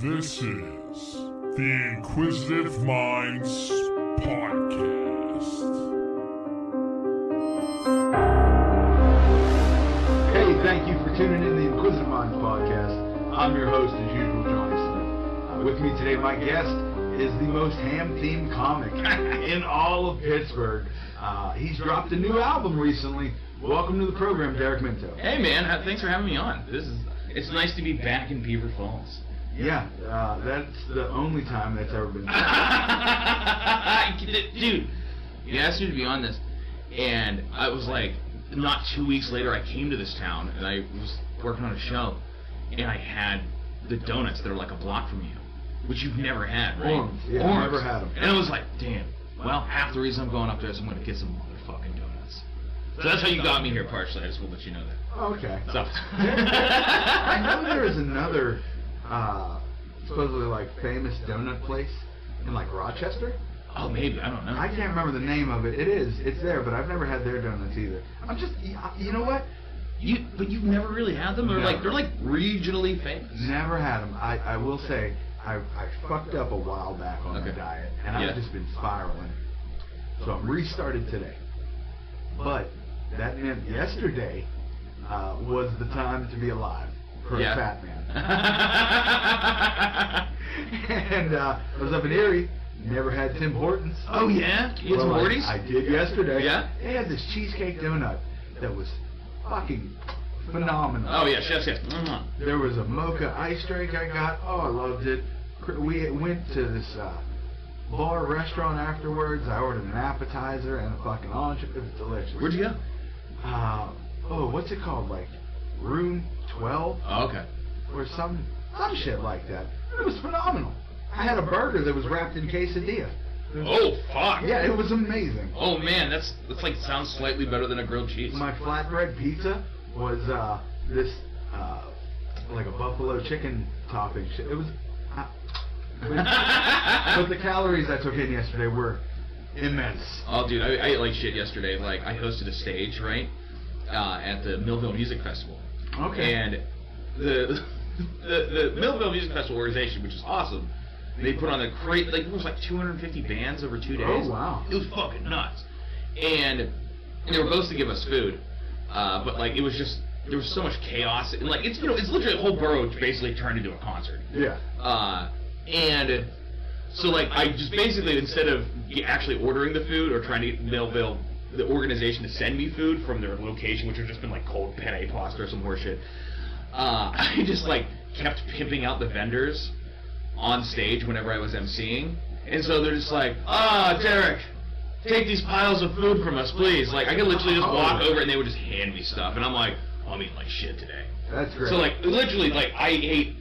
This is the Inquisitive Minds Podcast. Hey, thank you for tuning in to the Inquisitive Minds Podcast. I'm your host, as usual, Johnny Smith. With me today, my guest is the most ham-themed comic in all of Pittsburgh. He's dropped a new album recently. Welcome to the program, Derek Minto. Hey, man. Thanks for having me on. It's nice to be back in Beaver Falls. Yeah, that's the only time that's ever been Dude, you asked me to be on this, and I was like, not 2 weeks later, I came to this town, and I was working on a show, and I had the donuts that are like a block from you, which you've never had, right? Orange. Yeah, I've never had them. And I was like, damn, well, half the reason I'm going up there is I'm going to get some motherfucking donuts. So that's how you got me here, partially. I just will let you know that. Okay. So. I know there is another, supposedly like famous donut place in like Rochester. Oh, maybe. I don't know. I can't remember the name of it. It's there, but I've never had their donuts either. I'm just, you know what? But you've never really had them? They're Never. like regionally famous. Never had them. I will say, I fucked up a while back on the diet, and I've just been spiraling. So I'm restarted today. But that meant yesterday was the time to be alive for a fat man. And I was up in Erie, never had Tim Hortons. Oh, yeah? You had some Horties? I did yesterday. Yeah? They had this cheesecake donut that was fucking phenomenal. Oh, yeah, chef's kiss. There was a mocha ice drink I got. Oh, I loved it. We went to this bar restaurant afterwards. I ordered an appetizer and a fucking entree. It was delicious. Where'd you go? What's it called? Like Room 12? Oh, okay. Or some shit like that. It was phenomenal. I had a burger that was wrapped in quesadilla. Oh, fuck. Yeah, it was amazing. Oh, man, that's like sounds slightly better than a grilled cheese. My flatbread pizza was this like a buffalo chicken topping shit. It was but the calories I took in yesterday were immense. Oh, dude, I ate like shit yesterday. Like, I hosted a stage, right, at the Millville Music Festival. Okay. And the Millville Music Festival organization, which is awesome, they put on a great, like, it was like 250 bands over 2 days. Oh, wow. It was fucking nuts. And they were supposed to give us food, but, like, it was just, there was so much chaos. And, like, it's, you know, it's literally a whole borough basically turned into a concert. Yeah. And so, like, I just basically, instead of actually ordering the food or trying to get Millville, the organization, to send me food from their location, which had just been, like, cold penne pasta or some horseshit, I just, like, kept pimping out the vendors on stage whenever I was emceeing. And so they're just like, Derek, take these piles of food from us, please. Like, I could literally just walk over and they would just hand me stuff. And I'm like, I'm eating like shit today. That's great. So, like, literally, like, I ate,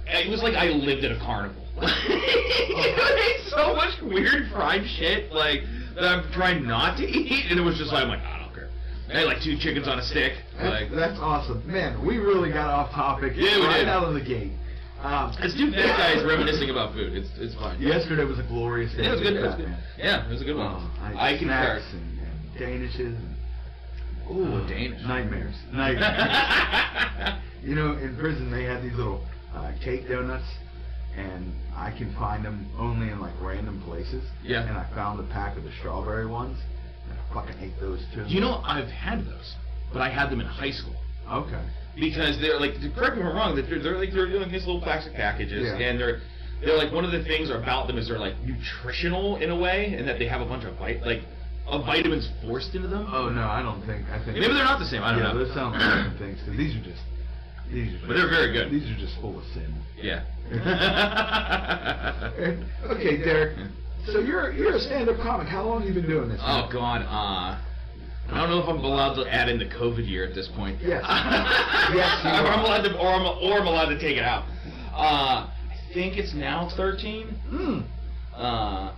it was like I lived at a carnival. I ate so much weird fried shit, like, that I'm trying not to eat. And it was just like, I'm like, I don't care. I had like 2 chickens on a stick. That's awesome. Man, we really got off topic right out of the gate. It's 2 fat guys reminiscing about food. It's fine. Yesterday was a glorious day. Yeah, it was good. It was good. Yeah, it was a good one. I can snacks and Danishes. Ooh, Danish. Nightmares. You know, in prison they had these little cake donuts, and I can find them only in like random places. Yeah. And I found a pack of the strawberry ones, and I fucking hate those too. You know, I've had those, but I had them in high school. Okay. Because they're like, correct me if I'm wrong, they're doing these little plastic packages, and they're like, one of the things about them is they're like nutritional in a way, and that they have a bunch of vitamins forced into them. Oh no, I think maybe they're not the same. I don't know. Yeah, those sound like different things, because these are just. But they're very good. These are just full of sin. Yeah. Okay, Derek. So you're a stand-up comic. How long have you been doing this? Oh God. I don't know if I'm allowed to add in the COVID year at this point. Yes. Yes. You I'm allowed to, or I'm allowed to take it out. I think it's now 13. I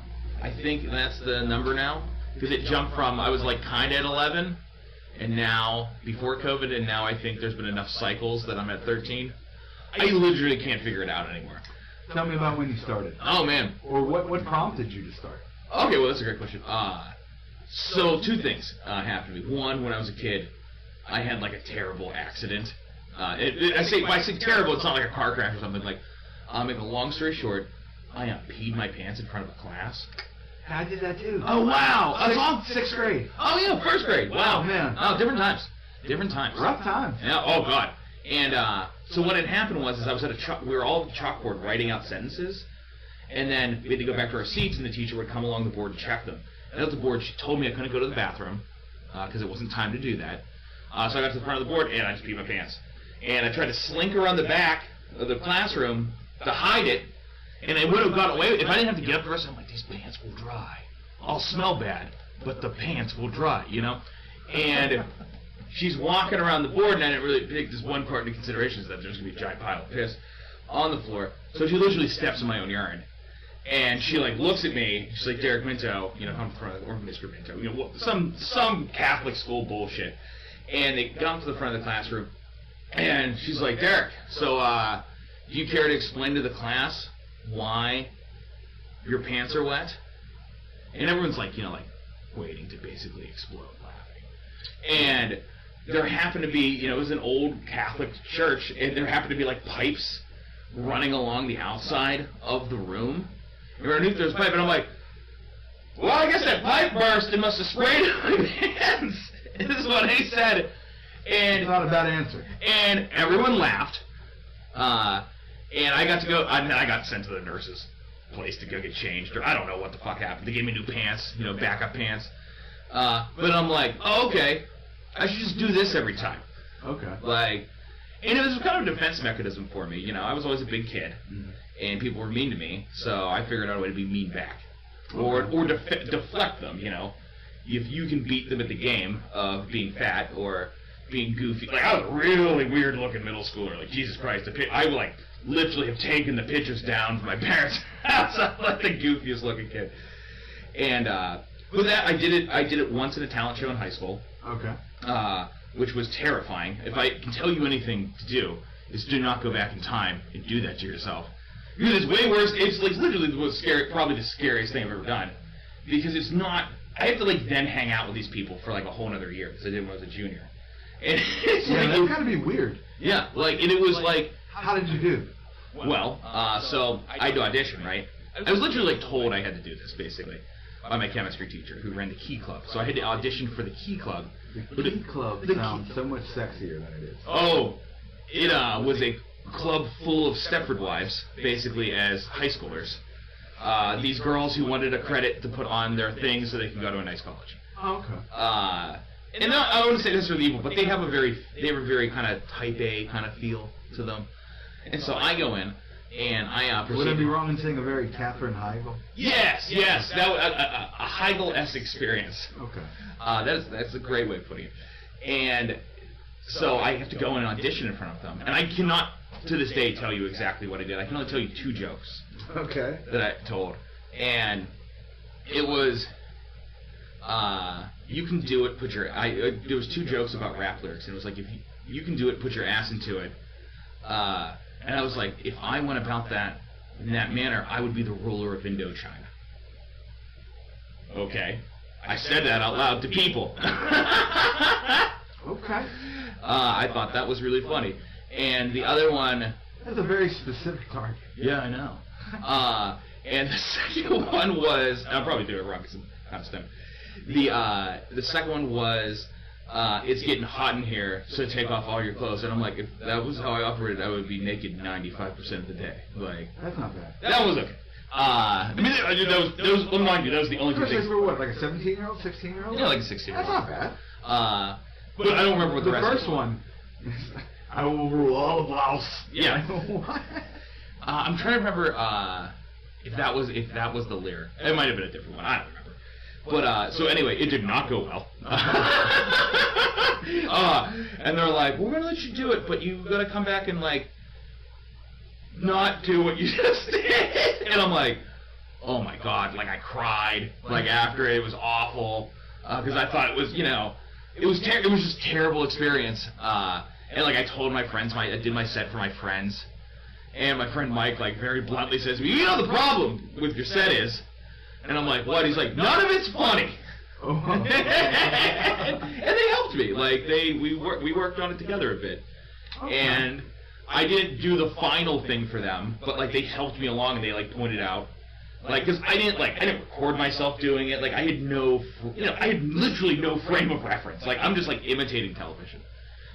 think that's the number now, because it jumped from, I was like kind of at 11. And now, before COVID, and now I think there's been enough cycles that I'm at 13. I literally can't figure it out anymore. Tell me about when you started. Oh, man. Or what prompted you to start? Okay, well, that's a great question. So, 2 things happened to me. One, when I was a kid, I had like a terrible accident. I say terrible, it's not like a car crash or something. Like, Make a long story short, I peed my pants in front of a class. I did that too. Oh, wow. Sixth grade. Oh, yeah, first grade. Wow. Oh, man. Oh, different times. Rough times. Yeah, oh, God. And so what had happened was I was at we were all at the chalkboard writing out sentences, and then we had to go back to our seats, and the teacher would come along the board and check them. And at the board, she told me I couldn't go to the bathroom because it wasn't time to do that. So I got to the front of the board, and I just peed my pants. And I tried to slink around the back of the classroom to hide it, and I would have got away. If I didn't have to get up the rest, I'm like, these pants will dry. I'll smell bad, but the pants will dry, you know? And she's walking around the board, and I didn't really take this one part into consideration, is that there's going to be a giant pile of piss on the floor. So she literally steps in my own urine. And she, like, looks at me. She's like, Derek Minto, you know, I'm from, or Mr. Minto, you know, some Catholic school bullshit. And they got to the front of the classroom, and she's like, Derek, so, do you care to explain to the class why your pants are wet? And everyone's like, you know, like, waiting to basically explode laughing. And there happened to be, you know, it was an old Catholic church, and there happened to be, like, pipes running along the outside of the room. And underneath there's a pipe, and I'm like, well, I guess that pipe burst and must have sprayed my pants. And this is what he said. And not a bad answer. And everyone laughed. And I got to go, I got sent to the nurse's place to go get changed, or I don't know what the fuck happened. They gave me new pants, you know, backup pants. But I'm like, oh, okay, I should just do this every time. Okay. Like, and it was kind of a defense mechanism for me, you know. I was always a big kid, and people were mean to me, so I figured out a way to be mean back. Or deflect them, you know. If you can beat them at the game of being fat or being goofy. Like, I was a really weird-looking middle schooler. Like, Jesus Christ, I would, like, literally have taken the pictures down from my parents' house. I was like the goofiest-looking kid. And with that, I did it once in a talent show in high school. Okay. Which was terrifying. If I can tell you anything to do, is do not go back in time and do that to yourself. Because it's way worse. It's like literally probably the scariest thing I've ever done. Because it's not. I have to like then hang out with these people for like a whole other year because I did when I was a junior. And it's yeah, like, that's gotta be weird. Yeah, like, and it was like. How did you do? Well, so I had to audition, right? I was literally like told I had to do this basically by my chemistry teacher who ran the Key Club. So I had to audition for the Key Club. The Key Club sounds so much sexier than it is. Oh, it was a club full of Stepford wives, basically as high schoolers. These girls who wanted a credit to put on their things so they can go to a nice college. Oh, okay. And I wouldn't say necessarily evil, but they have a very kind of type A kind of feel to them. And so I go in, and I proceed. Would it be wrong in saying a very Katherine Heigl? Yes, that was a Heigl-esque experience. Okay. That's a great way of putting it. And so I have to go in and audition in front of them, and I cannot to this day tell you exactly what I did. I can only tell you 2 jokes. Okay. That I told, and it was. You can do it. There was 2 jokes about rap lyrics, and it was like if you can do it, put your ass into it. And I was like, if I went about that in that manner, I would be the ruler of Indochina. Okay. I said that out loud to people. Okay. I thought that was really funny. And the other one... That's a very specific target. Yeah, I know. And the second one was... I'll probably do it wrong because I'm kind of stoned. The second one was... it's getting hot in here, so take off all your clothes. And I'm like, if that was how I operated, I would be naked 95% of the day. Like, that's not bad. That was okay. I mean, remind you, that was the only 2 things. You were what, like a 17-year-old, 16-year-old? Yeah, like a 16-year-old. That's not bad. But I don't remember what the rest first one. I will rule all of Laos. Yeah. What? I'm trying to remember if that was the lyric. It might have been a different one. I don't remember. But, so anyway, it did not go well. And they're like, we're going to let you do it, but you got to come back and, like, not do what you just did. And I'm like, oh, my God. Like, I cried. Like, after it was awful. Because I thought it was, you know, it was just a terrible experience. And, like, I told my friends, I did my set for my friends. And my friend Mike, like, very bluntly says to me, you know the problem with your set is... And I'm like, what? He's like, none of it's funny. Oh. And they helped me. Like we worked on it together a bit. Okay. And I didn't do the final thing for them, but like they helped me along and they like pointed out, like, because I didn't record myself doing it. Like I had I had literally no frame of reference. Like I'm just like imitating television,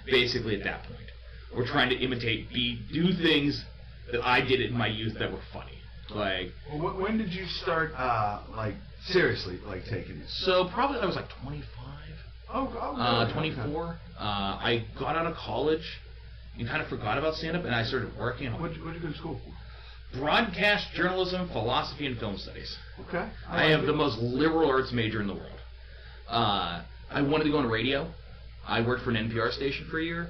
basically at that point. We're trying to do things that I did in my youth that were funny. Like, well, when did you start, seriously, taking it? So probably I was like 25. Oh, 24. Okay. I got out of college and kind of forgot about stand-up, and I started working. What'd you go to school for? Broadcast journalism, philosophy, and film studies. Okay. I have the most liberal arts major in the world. I wanted to go on radio. I worked for an NPR station for a year,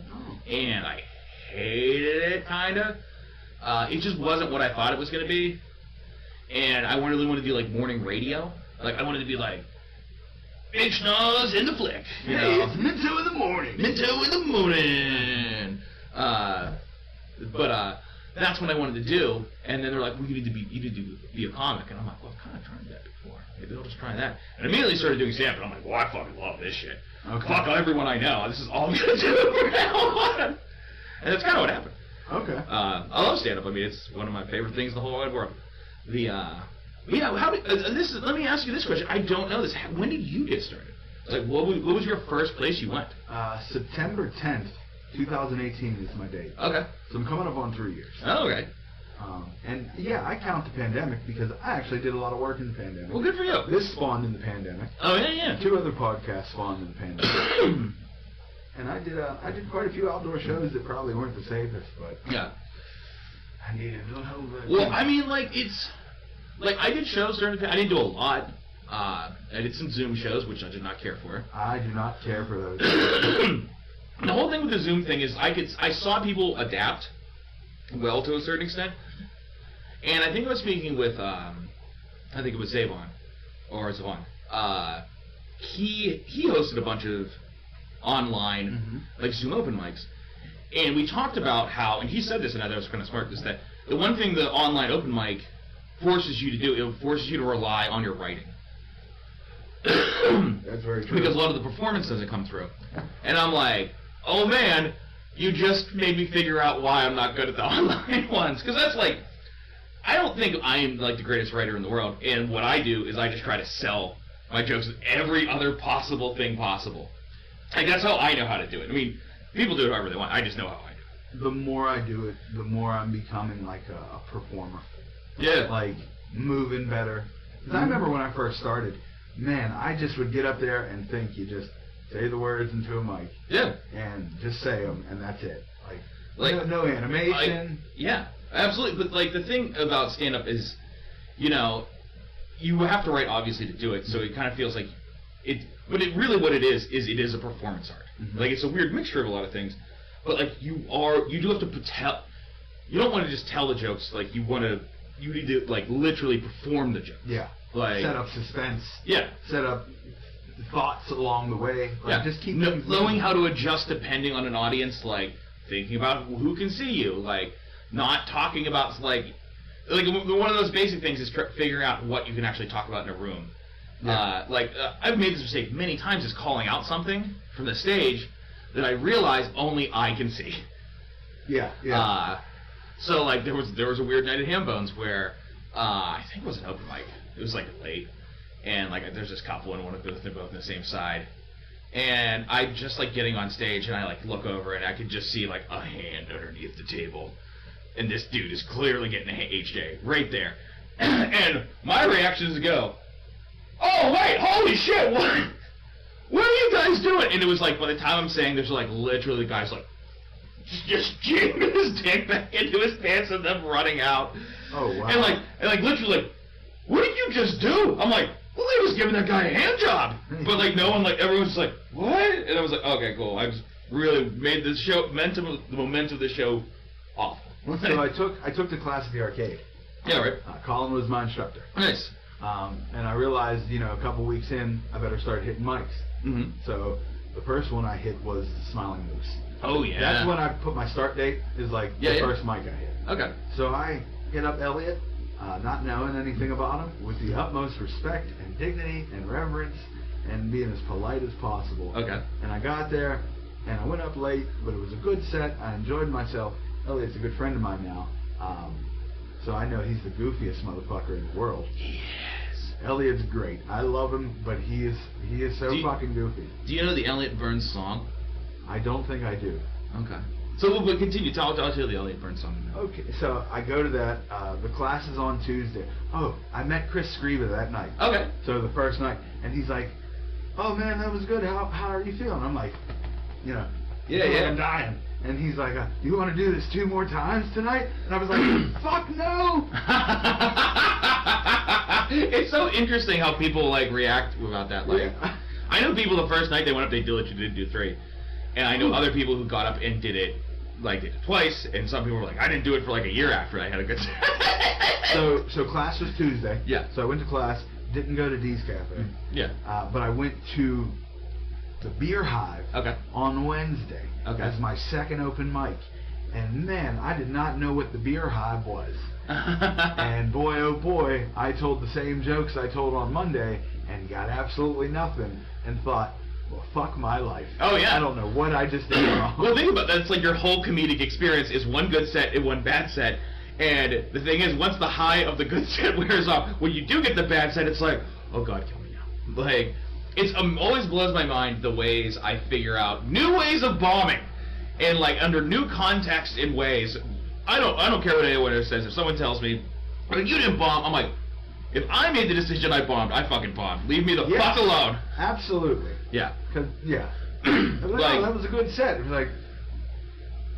and I hated it, kind of. It just wasn't what I thought it was going to be. And I really wanted to do, like, morning radio. Like, I wanted to be, like, Big Schnoz in the flick. Hey, it's Minto in the morning. Minto in the morning. But that's what I wanted to do. And then they're like, well, you need to be a comic. And I'm like, well, I've kind of tried that before. Maybe I'll just try that. And immediately started doing stand-up. And I'm like, well, I fucking love this shit. Okay. Fuck everyone I know. This is all I'm going to do from now on. And that's kind of what happened. Okay. I love stand-up. I mean, it's one of my favorite things in the whole wide world. Let me ask you this question. I don't know this. When did you get started? Like, what was your first place you went? September 10th, 2018 is my date. Okay. So I'm coming up on 3 years. Oh, okay. And yeah, I count the pandemic because I actually did a lot of work in the pandemic. Well, good for you. This spawned in the pandemic. Oh, yeah. 2 other podcasts spawned in the pandemic. And I did quite a few outdoor shows that probably weren't the safest, but yeah, I needed a little. Well, I mean, it's like I did shows during the. I didn't do a lot. I did some Zoom shows, which I did not care for. I do not care for those. The whole thing with the Zoom thing is I saw people adapt well to a certain extent, and I think I was speaking with I think it was Zavon or Zavon. He hosted a bunch of online like Zoom open mics, and we talked about how, and he said this, and I thought it was kind of smart, is that the one thing the online open mic forces you to do, it forces you to rely on your writing. That's very true. Because a lot of the performance doesn't come through. And I'm like, oh man, you just made me figure out why I'm not good at the online ones. Because that's like, I don't think I am like the greatest writer in the world, and what I do is I just try to sell my jokes with every other possible thing possible. Like, that's how I know how to do it. I mean, people do it however they want. I just know how I do it. The more I do it, the more I'm becoming like a performer. Yeah. Like, moving better. Because I remember when I first started, man, I just would get up there and think you just say the words into a mic. Yeah. And just say them, and that's it. Like no animation. Yeah, absolutely. But, like, the thing about stand-up is, you know, you have to write, obviously, to do it, so it kind of feels like it. But what it is a performance art. Like, it's a weird mixture of a lot of things. But, like, you do have to you don't want to just tell the jokes. Like, you need to, like, literally perform the jokes. Yeah. Like, set up suspense. Yeah. Set up thoughts along the way. Like, just keep knowing how to adjust depending on an audience, like, thinking about who can see you, like, not talking about, like one of those basic things is figuring out what you can actually talk about in a room. Yeah. I've made this mistake many times, is calling out something from the stage that I realize only I can see. Yeah, yeah. So, like, there was a weird night at Hambone's where I think it was an open mic. It was, like, late, and, like, there's this couple and they're both on the same side, and I just, like, getting on stage, and I, like, look over, and I could just see, like, a hand underneath the table, and this dude is clearly getting a HJ right there, and my reaction is to go, oh, wait, holy shit, what are you guys doing? And it was like, by the time I'm saying, there's like, literally the guy's like, just jamming his dick back into his pants and them running out. Oh, wow. And like, literally, like, what did you just do? I'm like, well, they was giving that guy a hand job. But, like, no one, like, everyone's just like, what? And I was like, okay, cool. I just really made this show, the momentum of the show awful. So I took the class at the arcade. Yeah, right. Colin was my instructor. Nice. And I realized, a couple weeks in, I better start hitting mics. Mm-hmm. So the first one I hit was Smiling Moose. Oh, yeah. That's when I put my start date, is like the first mic I hit. Okay. So I hit up Elliot, not knowing anything about him, with the utmost respect and dignity and reverence and being as polite as possible. Okay. And I got there, and I went up late, but it was a good set. I enjoyed myself. Elliot's a good friend of mine now. So I know he's the goofiest motherfucker in the world. Yes. Elliot's great. I love him, but he is so fucking goofy. Do you know the Elliot Burns song? I don't think I do. Okay. So we'll continue. Tell the Elliot Burns song. Okay, so I go to that. The class is on Tuesday. Oh, I met Chris Scriba that night. Okay. So the first night, and he's like, "Oh man, that was good. How are you feeling?" I'm like, Yeah. I'm dying. And he's like, "You want to do this 2 more times tonight?" And I was like, "Fuck no!" It's so interesting how people like react about that. Like, Yeah. I know people the first night they went up, they did 3, and I know other people who got up and did it twice, and some people were like, "I didn't do it for like a year after I had a good time." So class was Tuesday. Yeah. So I went to class. Didn't go to D's Cafe. Yeah. But I went to the Beer Hive on Wednesday as my second open mic. And man, I did not know what the Beer Hive was. And boy, oh boy, I told the same jokes I told on Monday and got absolutely nothing and thought, well, fuck my life. Oh, yeah. I don't know what I just did wrong. Well, think about that. It's like your whole comedic experience is one good set and one bad set. And the thing is, once the high of the good set wears off, when you do get the bad set, it's like, oh God, kill me now. Like, it's always blows my mind the ways I figure out new ways of bombing, and like under new context in ways. I don't care what anyone says. If someone tells me, "Oh, you didn't bomb," I'm like, if I made the decision I bombed, I fucking bombed. Leave me the fuck alone. Absolutely. Yeah. Yeah. Like, that was a good set. It was like,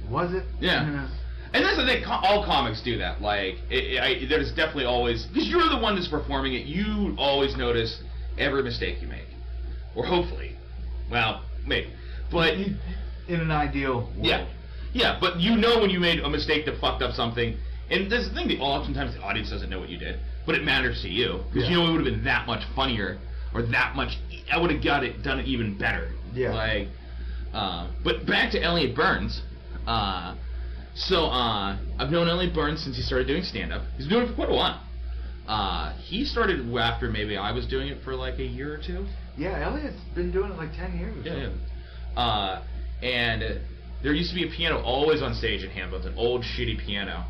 was it? Yeah. And that's the thing, all comics do that. Like, there's definitely always, because you're the one that's performing it, you always notice every mistake you make. Or hopefully. Well, maybe. But in an ideal world. Yeah, but you know when you made a mistake that fucked up something. And there's the thing, that oftentimes the audience doesn't know what you did, but it matters to you. Because you know it would have been that much funnier, or that much, I would have done it even better. Yeah. Like, but back to Elliot Burns. So, I've known Elliot Burns since he started doing stand-up. He's been doing it for quite a while. He started after maybe I was doing it for like a year or 2. Yeah, Elliot's been doing it like 10 years. Yeah. And there used to be a piano always on stage at Hambone, an old shitty piano.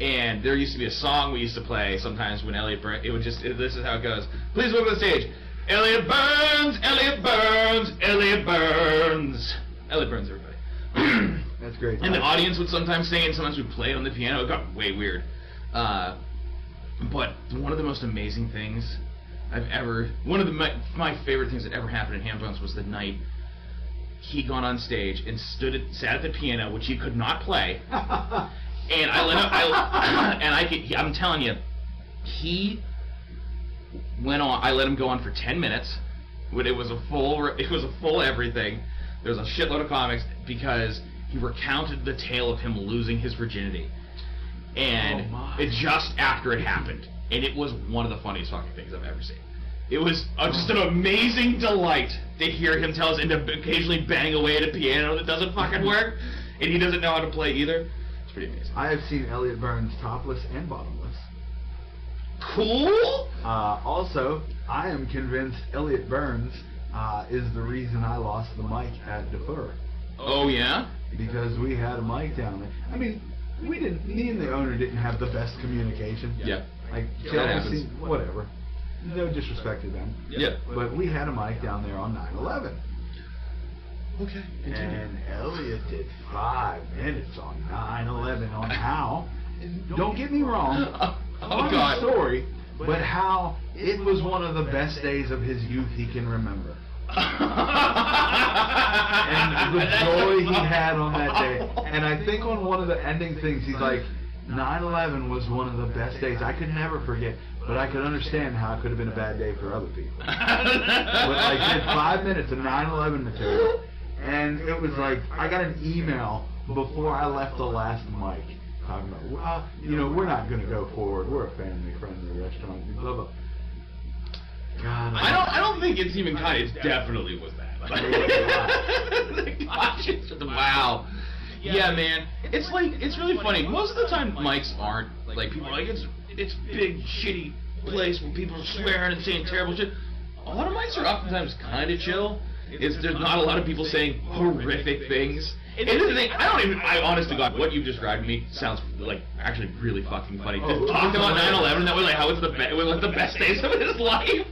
And there used to be a song we used to play sometimes when Elliot Burns, this is how it goes. Please welcome to the stage, Elliot Burns, Elliot Burns, Elliot Burns. Elliot Burns, everybody. That's great. And the audience would sometimes sing, and sometimes we'd play it on the piano. It got way weird. But one of the most amazing things one of my favorite things that ever happened at Hambone's was the night he got on stage and sat at the piano, which he could not play. And I'm telling you, he went on. I let him go on for 10 minutes. When it was a full everything. There was a shitload of comics because he recounted the tale of him losing his virginity, and it just after it happened, and it was one of the funniest fucking things I've ever seen. It was just an amazing delight to hear him tell us, and to occasionally bang away at a piano that doesn't fucking work, and he doesn't know how to play either. It's pretty amazing. I have seen Elliot Burns topless and bottomless. Cool. Also, I am convinced Elliot Burns is the reason I lost the mic at Defer. Oh yeah? Because we had a mic down there. I mean, me and the owner didn't have the best communication. Yeah. Like, That happens. whatever. No disrespect to them. Yeah. But we had a mic down there on 9/11. Okay. And Elliot did 5 minutes on 9/11 on how, don't get me wrong, funny story, but how it was one of the best days of his youth he can remember. And the joy he had on that day. And I think on one of the ending things, he's like, 9/11 was one of the best days. I could never forget, but I could understand how it could have been a bad day for other people. But like, he had 5 minutes of 9/11 material. And it was like, I got an email before I left the last mic talking about, well, we're not going to go forward. We're a family-friendly restaurant. Blah, blah. God, I don't think it's even kind. It definitely was that. Wow. Yeah, man. It's like, it's really funny. Most of the time, mics aren't like, people are like, it's big shitty place where people are swearing and saying terrible shit. A lot of mics are oftentimes kind of chill. There's not a lot of people saying horrific things, And this is the thing, I honest to God, what you've described to me sounds like actually really fucking funny. Just talk about 9/11, that was like how it was like the best days of his life.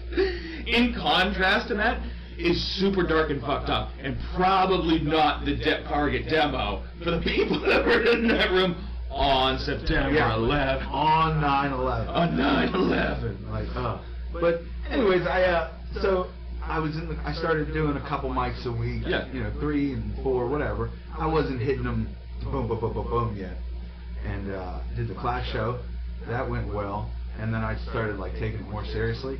In contrast to that, is super dark and fucked up, and probably not the target demo for the people that were in that room on September 11th. On 9/11. On 9/11. Like, But anyways, I started doing a couple mics a week. Yeah. 3 and 4, whatever. I wasn't hitting them boom, boom, boom, boom, boom yet. And did the class show. That went well. And then I started like taking it more seriously.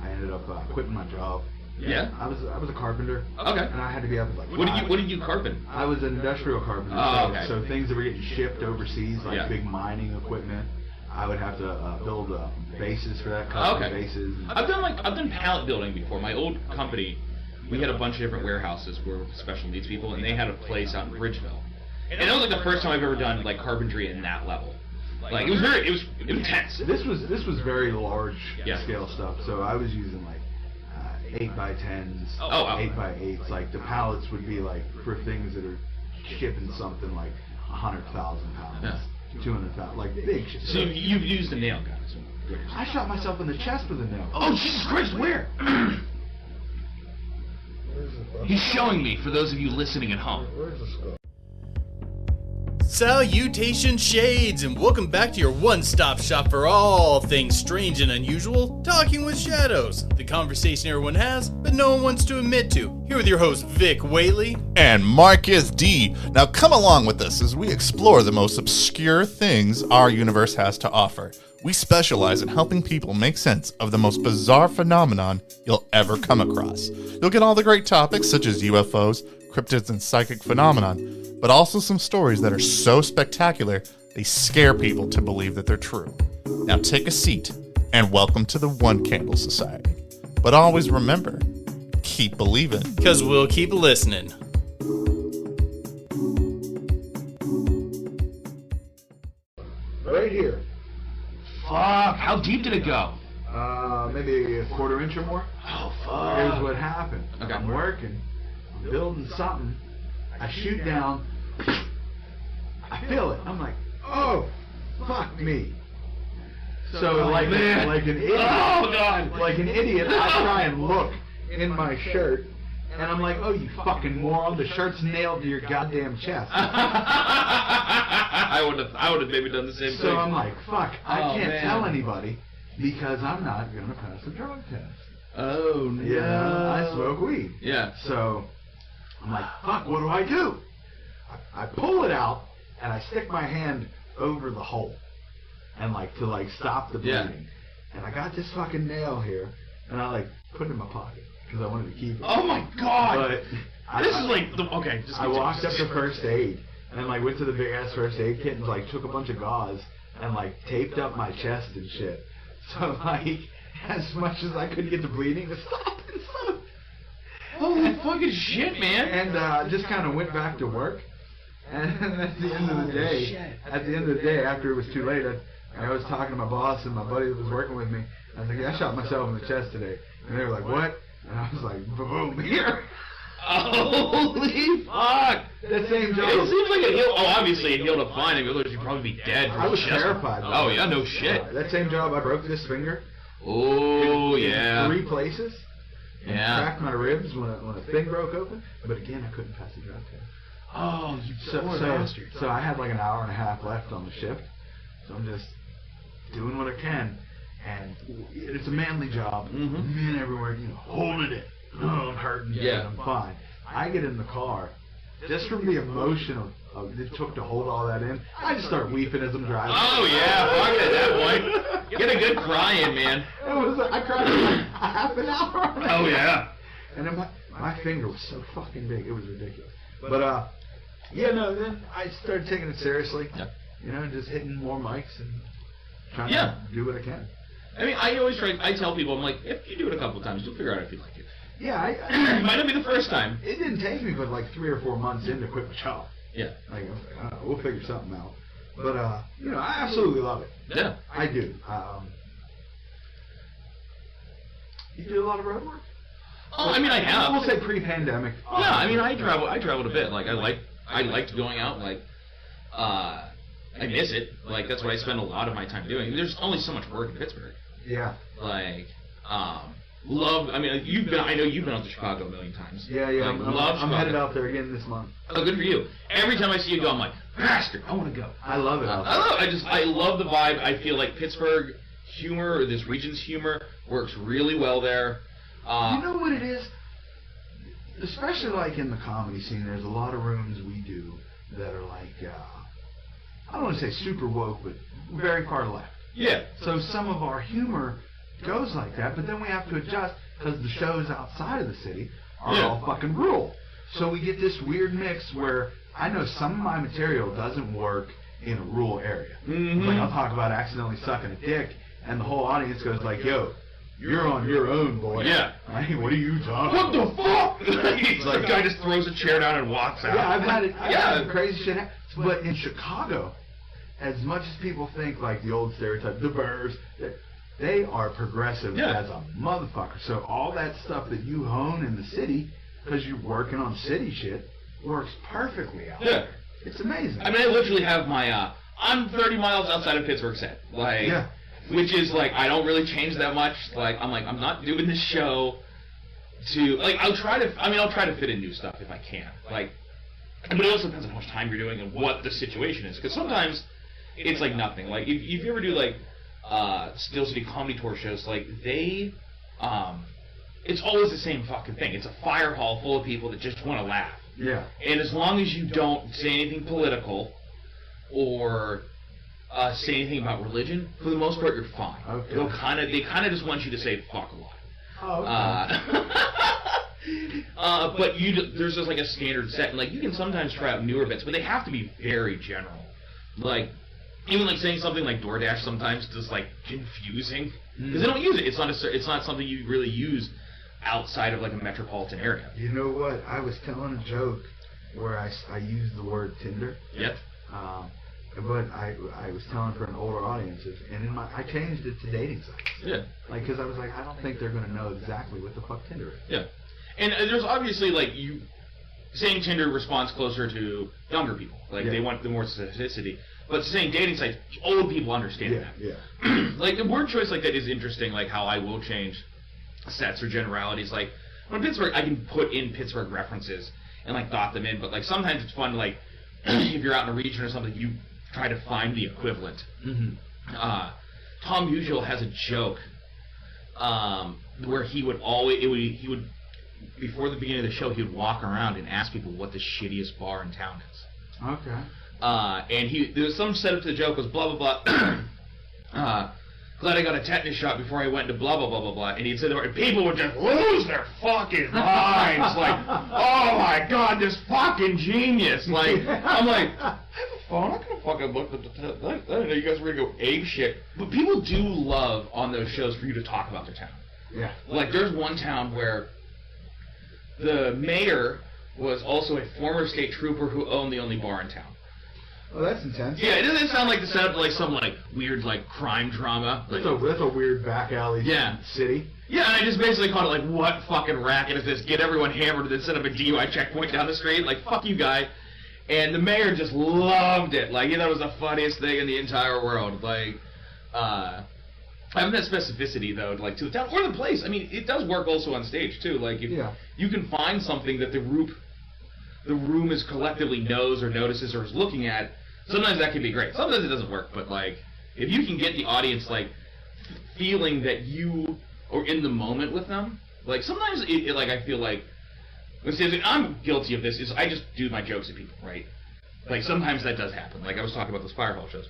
I ended up quitting my job. Yeah. I was a carpenter. Okay. And I had to be up at like. What did you carpent? I was an industrial carpenter. Oh, okay. So things that were getting shipped overseas, like big mining equipment, I would have to build bases for that, custom bases. I've done pallet building before. My old company, we had a bunch of different warehouses for special needs people, and they had a place out in Bridgeville. And that was like the first time I've ever done like carpentry in that level. Like it was intense. This was very large scale stuff. So I was using like 8x10s, 8x8s. Like the pallets would be like for things that are shipping something like 100,000 pounds, 200,000, like big shit. So you've used a nail gun. I shot myself in the chest with a nail. Oh Jesus Christ! Where? He's showing me for those of you listening at home. Where's the skull? Salutations, Shades, and welcome back to your one-stop shop for all things strange and unusual, Talking with Shadows, the conversation everyone has, but no one wants to admit to. Here with your host, Vic Whaley. And Marcus D. Now come along with us as we explore the most obscure things our universe has to offer. We specialize in helping people make sense of the most bizarre phenomenon you'll ever come across. You'll get all the great topics such as UFOs, cryptids, and psychic phenomenon, but also some stories that are so spectacular they scare people to believe that they're true. Now take a seat and welcome to the One Candle Society. But always remember, keep believing. 'Cause we'll keep listening. Right here. Fuck! How deep did it go? Maybe a quarter inch or more. Oh fuck! Here's what happened. Okay. I'm working, I'm building something. I shoot down. I feel it. I'm like, oh, fuck me. So like an idiot. Oh god! Like an idiot, I try and look in my shirt, and I'm like, oh, you fucking moron! The shirt's nailed to your goddamn chest. I would have maybe done the same thing. So I'm like, fuck! I can't man. tell anybody because I'm not gonna pass the drug test. Oh no! Yeah, I smoke weed. Yeah. So I'm like, fuck, what do I do? I pull it out, and I stick my hand over the hole, and to stop the bleeding. And I got this fucking nail here, and I put it in my pocket, because I wanted to keep it. Oh my god! But This is like the, okay. I walked up to first aid, and went to the big ass first aid kit, and took a bunch of gauze, and taped up my chest and shit. So as much as I could get the bleeding to stop and stuff. Holy fucking shit, man! And just kind of went back to work. And at the end of the day, after it was too late, I was talking to my boss and my buddy that was working with me. I was like, yeah, I shot myself in the chest today. And they were like, what? And I was like, boom, here. Holy fuck! That same job. It seems like it healed. Oh, obviously it healed up fine. Otherwise you'd probably be dead. I was terrified. Oh yeah, no shit. That same job, I broke this finger. Oh yeah. 3 places. And cracked my ribs when a thing broke open. But again, I couldn't pass the drug test. Oh, you poor bastard. So I had an hour and a half left on the shift. So I'm just doing what I can. And it's a manly job. Mm-hmm. Men everywhere, holding it. Oh, I'm hurting. Yeah. I'm fine. I get in the car. Just from the emotion of it took to hold all that in, I just start weeping as I'm driving. Oh yeah, fuck it at that point. Get a good cry in, man. I cried for a half an hour. Oh yeah. And then my finger was so fucking big, it was ridiculous. But then I started taking it seriously. Yeah. Just hitting more mics and trying to do what I can. I mean, I tell people, I'm like, if you do it a couple times, you'll figure out if you like it. Yeah, It might not be the first time. It didn't take me but 3 or 4 months in to quit my job. Yeah. We'll figure something out. But, I absolutely love it. Yeah. I do. You do a lot of road work? Oh, I mean, I have. We'll say pre-pandemic. Yeah, I mean, I traveled a bit. I I liked going out. Like, I miss it. Like, that's what I spend a lot of my time doing. There's only so much work in Pittsburgh. Yeah. Like, love. I mean, I know you've been out to Chicago a million times. Yeah. Like, I'm headed out there again this month. Oh, good for you. Every time I see you go, I'm like, bastard, I want to go. I love it. I love the vibe. I feel like Pittsburgh humor, or this region's humor, works really well there. You know what it is? Especially like in the comedy scene, there's a lot of rooms we do that are like, I don't want to say super woke, but very far left. Yeah. So some of our humor goes like that, but then we have to adjust because the shows outside of the city are all fucking rural. So we get this weird mix where I know some of my material doesn't work in a rural area. Mm-hmm. Like I'll talk about accidentally sucking a dick, and the whole audience goes like, yo, you're on your own, boy. Yeah. Right? What are you talking about? What the fuck? The guy just throws a chair down and walks out. Yeah, I've had crazy shit happen. But in Chicago, as much as people think like the old stereotype, the Burghs, they are progressive as a motherfucker. So all that stuff that you hone in the city, because you're working on city shit, works perfectly out there. It's amazing. I mean, I literally have my, I'm 30 miles outside of Pittsburgh set. Like, which is like, I don't really change that much. Like, I'm not doing this show to, like, I'll try to fit in new stuff if I can. Like, but it also depends on how much time you're doing and what the situation is. Because sometimes it's like nothing. Like, if you ever do like, Steel City comedy tour shows, like, they, it's always the same fucking thing. It's a fire hall full of people that just want to laugh. Yeah. And as long as you don't say anything political or say anything about religion, for the most part, you're fine. Okay. They kind of just want you to say fuck a lot. Oh, okay. But there's just like a standard set, and like you can sometimes try out newer bits, but they have to be very general. Like even like saying something like DoorDash sometimes is just like confusing because they don't use it. It's not something you really use outside of like a metropolitan area. You know what? I was telling a joke where I used the word Tinder. Yep. But I was telling for an older audience, and I changed it to dating sites. Yeah. Like, because I was like, I don't think they're going to know exactly what the fuck Tinder is. Yeah. And there's obviously, like, saying Tinder responds closer to younger people. Like, they want the more specificity. But saying dating sites, old people understand that. Yeah. Like, the word choice like that is interesting, like how I will change sets or generalities. Like, when Pittsburgh, I can put in Pittsburgh references and, like, dot them in. But, like, sometimes it's fun, like, if you're out in a region or something, you try to find the equivalent. Mm-hmm. Tom Usual has a joke where he would before the beginning of the show, he would walk around and ask people what the shittiest bar in town is. Okay. And there was some setup to the joke was blah blah blah. Glad I got a tetanus shot before I went to blah blah blah blah blah. And he'd say and people would just lose their fucking minds. Like, oh my god, this fucking genius. Like, I'm like, I'm not gonna fucking look at the I didn't know you guys were gonna go ape shit. But people do love on those shows for you to talk about their town. Yeah. Like, there's one town where the mayor was also a former state trooper who owned the only bar in town. Oh, that's intense. Yeah, it doesn't sound like the setup like some like weird like crime drama. Like, that's a weird back alley city. Yeah, and I just basically called it like, what fucking racket is this? Get everyone hammered and then set up a DUI checkpoint down the street. Like, fuck you, guy. And the mayor just loved it. Like, that was the funniest thing in the entire world. Like, having that specificity though, like to the town or the place. I mean, it does work also on stage too. Like, if you can find something that the room is collectively knows or notices or is looking at, sometimes that can be great. Sometimes it doesn't work, but like, if you can get the audience like feeling that you are in the moment with them, like sometimes it like I feel like, I'm guilty of this, is I just do my jokes at people, right? Like sometimes that does happen. Like I was talking about those fire hall shows,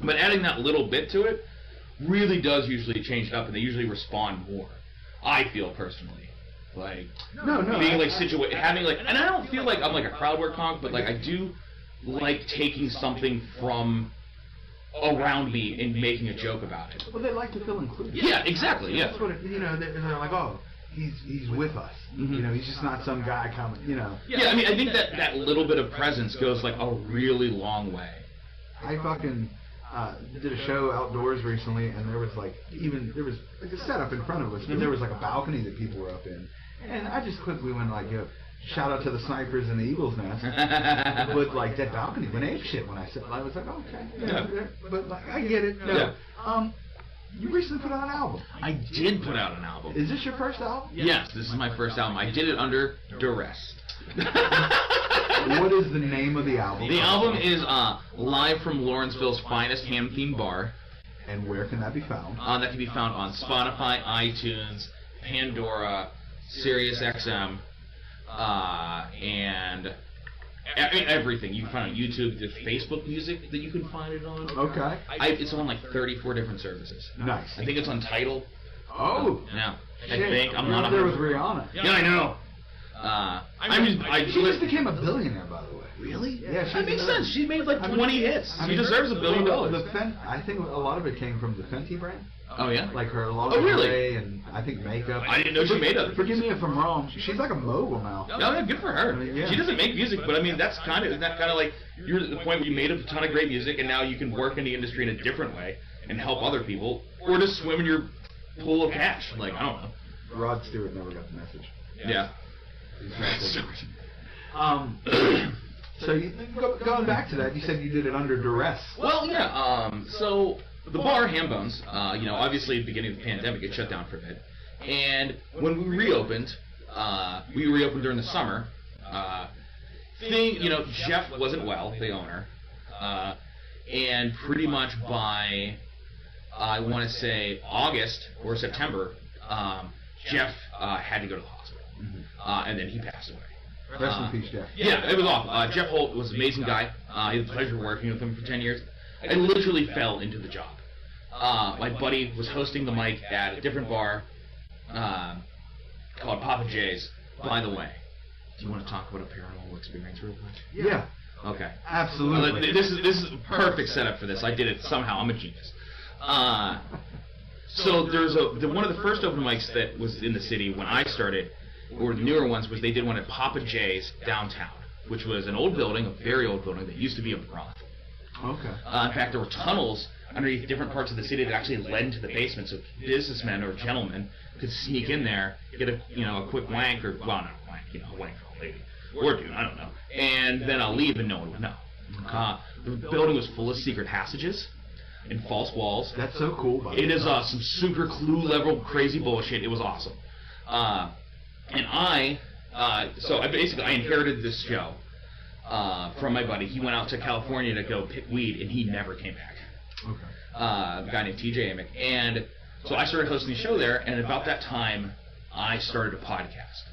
but adding that little bit to it really does usually change it up, and they usually respond more. I feel personally. Like, being like having like, and I don't feel like I'm like a crowd work comic, but like I do like taking something from around me and making a joke about it. Well, they like to feel included. Yeah, exactly. Yeah. That's what they're like, oh, he's with us. Mm-hmm. You know, he's just not some guy coming. You know. Yeah, I mean, I think that little bit of presence goes like a really long way. I fucking did a show outdoors recently, and there was like a setup in front of us, but there was like a balcony that people were up in. And I just quickly went like, yo, shout out to the snipers in the Eagles nest. But like that balcony went ape shit when I said, I was like, okay, yeah. But like I get it. No. Yeah. You recently put out an album. I did put out an album. Is this your first album? Yes, this is my first album. I did it under duress. What is the name of the album? The album is live from Lawerenceville's finest ham-themed bar. And where can that be found? That can be found on Spotify, iTunes, Pandora, SiriusXM, and everything. You can find it on YouTube. There's Facebook Music that you can find it on. Okay. It's on like 34 different services. Nice. I think it's on Tidal. Oh. Yeah. I Shit. think. I'm not there with Rihanna. Yeah, I know. She just became a billionaire, by the way. Really? Yeah, that makes sense. She made like 20 hits. She deserves $1 billion. I think a lot of it came from the Fenty brand. Oh yeah. Like her lingerie really? And I think makeup. I didn't know she made it. Forgive me if I'm wrong. She's like a mogul now. No, yeah, good for her. I mean, yeah. She doesn't make music, but I mean that's kind of like you're at the point where you made a ton of great music, and now you can work in the industry in a different way and help other people, or just swim in your pool of cash. Like I don't know. Rod Stewart never got the message. Yeah. So going back to that, you said you did it under duress. Well, yeah. So the bar, Hambone's, obviously at the beginning of the pandemic, it shut down for a bit. And when we reopened during the summer. Jeff wasn't well, the owner, and pretty much by I want to say August or September, Jeff had to go to the hospital, and then he passed away. Rest in peace, Jeff. Yeah, it was awful. Jeff Holt was an amazing guy. I had the pleasure of working with him for 10 years. I literally fell into the job. My buddy was hosting the mic at a different bar called Papa J's. By the way, do you want to talk about a paranormal experience real quick? Yeah. Okay. Absolutely. This is a perfect setup for this. I did it somehow. I'm a genius. So there's one of the first open mics that was in the city when I started, or the newer ones, was they did one at Papa J's downtown, which was an old building, a very old building that used to be a brothel. Okay. In fact, there were tunnels underneath different parts of the city that actually led into the basement, so businessmen or gentlemen could sneak in there, get a quick wank, or well, not a wank, a wank for a lady or dude, I don't know, and then I'll leave and no one would know. The building was full of secret passages and false walls. That's so cool. It is some super clue level crazy bullshit. It was awesome. And I inherited this show from my buddy. He went out to California to go pick weed, and he never came back. Okay. A guy named TJ Amick. And so I started hosting the show there, and about that time, I started a podcast.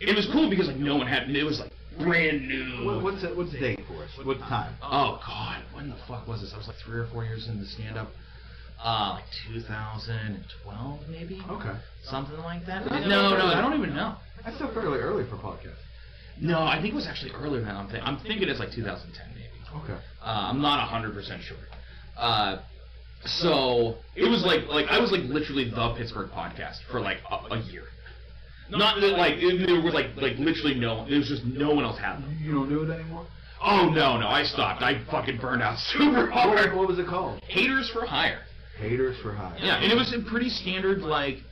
It was cool because no one had. It was like brand new. What's the date for us? What time? Oh God, when the fuck was this? I was like 3 or 4 years into stand-up. Like 2012 maybe. Okay. Something like that. No, I don't even know. That's still fairly early for podcasts. No, I think it was actually earlier than I'm thinking it's like 2010 maybe. Okay. I'm not 100% sure. So it was like I was like literally the Pittsburgh podcast for like a year. Not that there were like literally no one. There was just no one else had them. You don't do it anymore? Oh no, I stopped. I fucking burned out super hard. What was it called? Haters for Hire. Haters for Hire. Yeah, and it was a pretty standard like.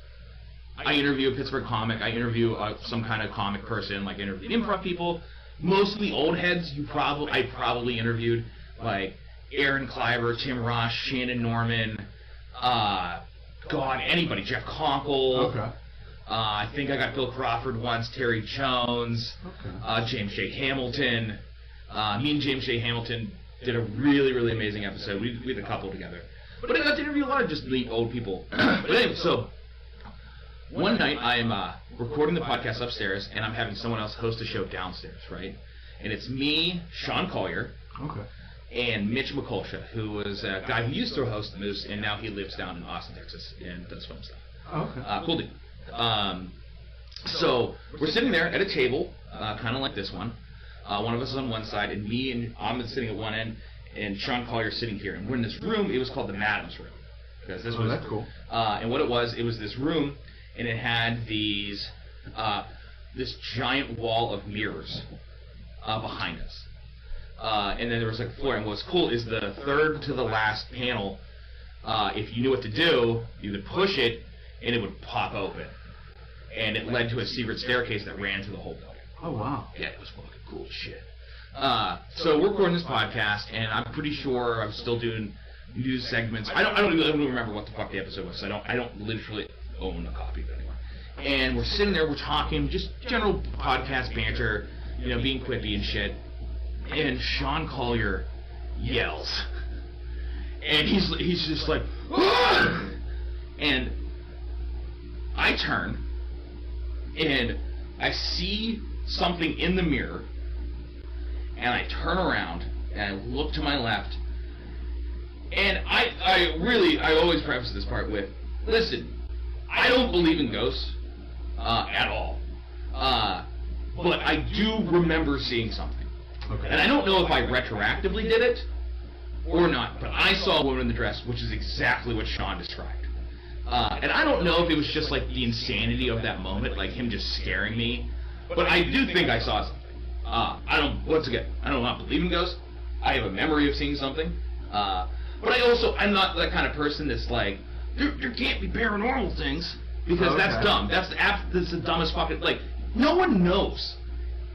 I interview a Pittsburgh comic. I interview some kind of comic person. Like interview improv people. Mostly old heads. I probably interviewed like Aaron Kleiber, Tim Rush, Shannon Norman. Anybody. Jeff Conkle. Okay. I think I got Bill Crawford once. Terry Jones. Okay. James J. Hamilton. Me and James J. Hamilton did a really, really amazing episode. We had a couple together. But I got to interview a lot of just neat old people. But anyway, so one night I'm recording the podcast upstairs, and I'm having someone else host a show downstairs, right? And it's me, Sean Collier, and Mitch McCulsha, who was a guy who used to host Moose, and now he lives down in Austin, Texas, and does film stuff. Okay. Cool dude. So we're sitting there at a table, kind of like this one. One of us is on one side, and I'm sitting at one end, and Sean Collier's sitting here. And we're in this room. It was called the Madam's Room. Because this was, that's cool. And what it was this room, and it had this giant wall of mirrors behind us. And then there was like a floor. And what's cool is the third to the last panel, if you knew what to do, you would push it, and it would pop open. and it led to a secret staircase that ran to the whole building. Oh, wow. Yeah, it was fucking cool as shit. So we're recording this podcast, and I'm pretty sure I'm still doing news segments. I don't even remember what the fuck the episode was. So I don't literally own a copy of it anymore. And we're sitting there, we're talking, just general podcast banter, being quippy and shit. And Sean Collier yells, and he's just like, "Ah!" And I turn, and I see something in the mirror, and I turn around, and I look to my left, and I always preface this part with, listen, I don't believe in ghosts, at all, but I do remember seeing something. Okay. And I don't know if I retroactively did it or not, but I saw a woman in the dress, which is exactly what Sean described. And I don't know if it was just like the insanity of that moment, like him just scaring me, but I do think I saw something. Once again, I don't not believe in ghosts. I have a memory of seeing something. But I'm not that kind of person that's like, there can't be paranormal things, because that's dumb. That's the dumbest fucking, like, no one knows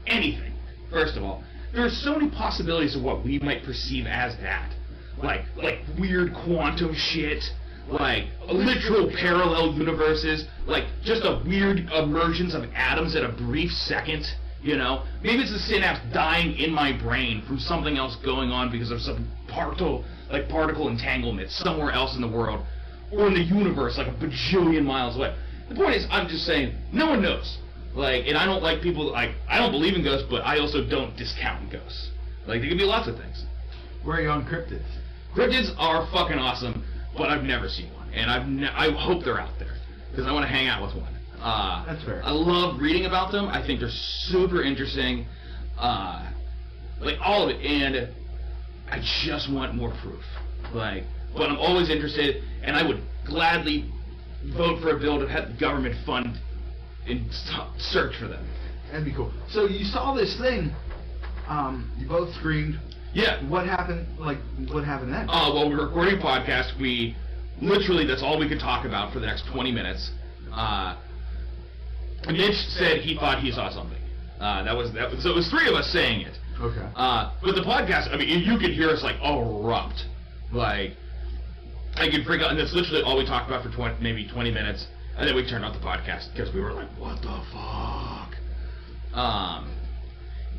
anything, first of all. There are so many possibilities of what we might perceive as that. Like weird quantum shit, like literal parallel universes, like just a weird emergence of atoms at a brief second, Maybe it's the synapse dying in my brain from something else going on because of some particle entanglement somewhere else in the world, or in the universe, like a bajillion miles away. The point is, I'm just saying, no one knows. And I don't like people, I don't believe in ghosts, but I also don't discount ghosts. There can be lots of things. Where are you on cryptids? Cryptids are fucking awesome, but I've never seen one, and I hope they're out there, because I want to hang out with one. That's fair. I love reading about them. I think they're super interesting, all of it, and I just want more proof. But I'm always interested, and I would gladly vote for a bill to have the government fund and search for them. That'd be cool. So you saw this thing. You both screamed. Yeah. What happened? What happened then? Well, we were recording a podcast. We literally, that's all we could talk about for the next 20 minutes. Mitch said he thought he saw something. So it was three of us saying it. Okay. But the podcast, you could hear us erupt. I could freak out, and that's literally all we talked about for maybe 20 minutes. And then we turned off the podcast because we were like, what the fuck?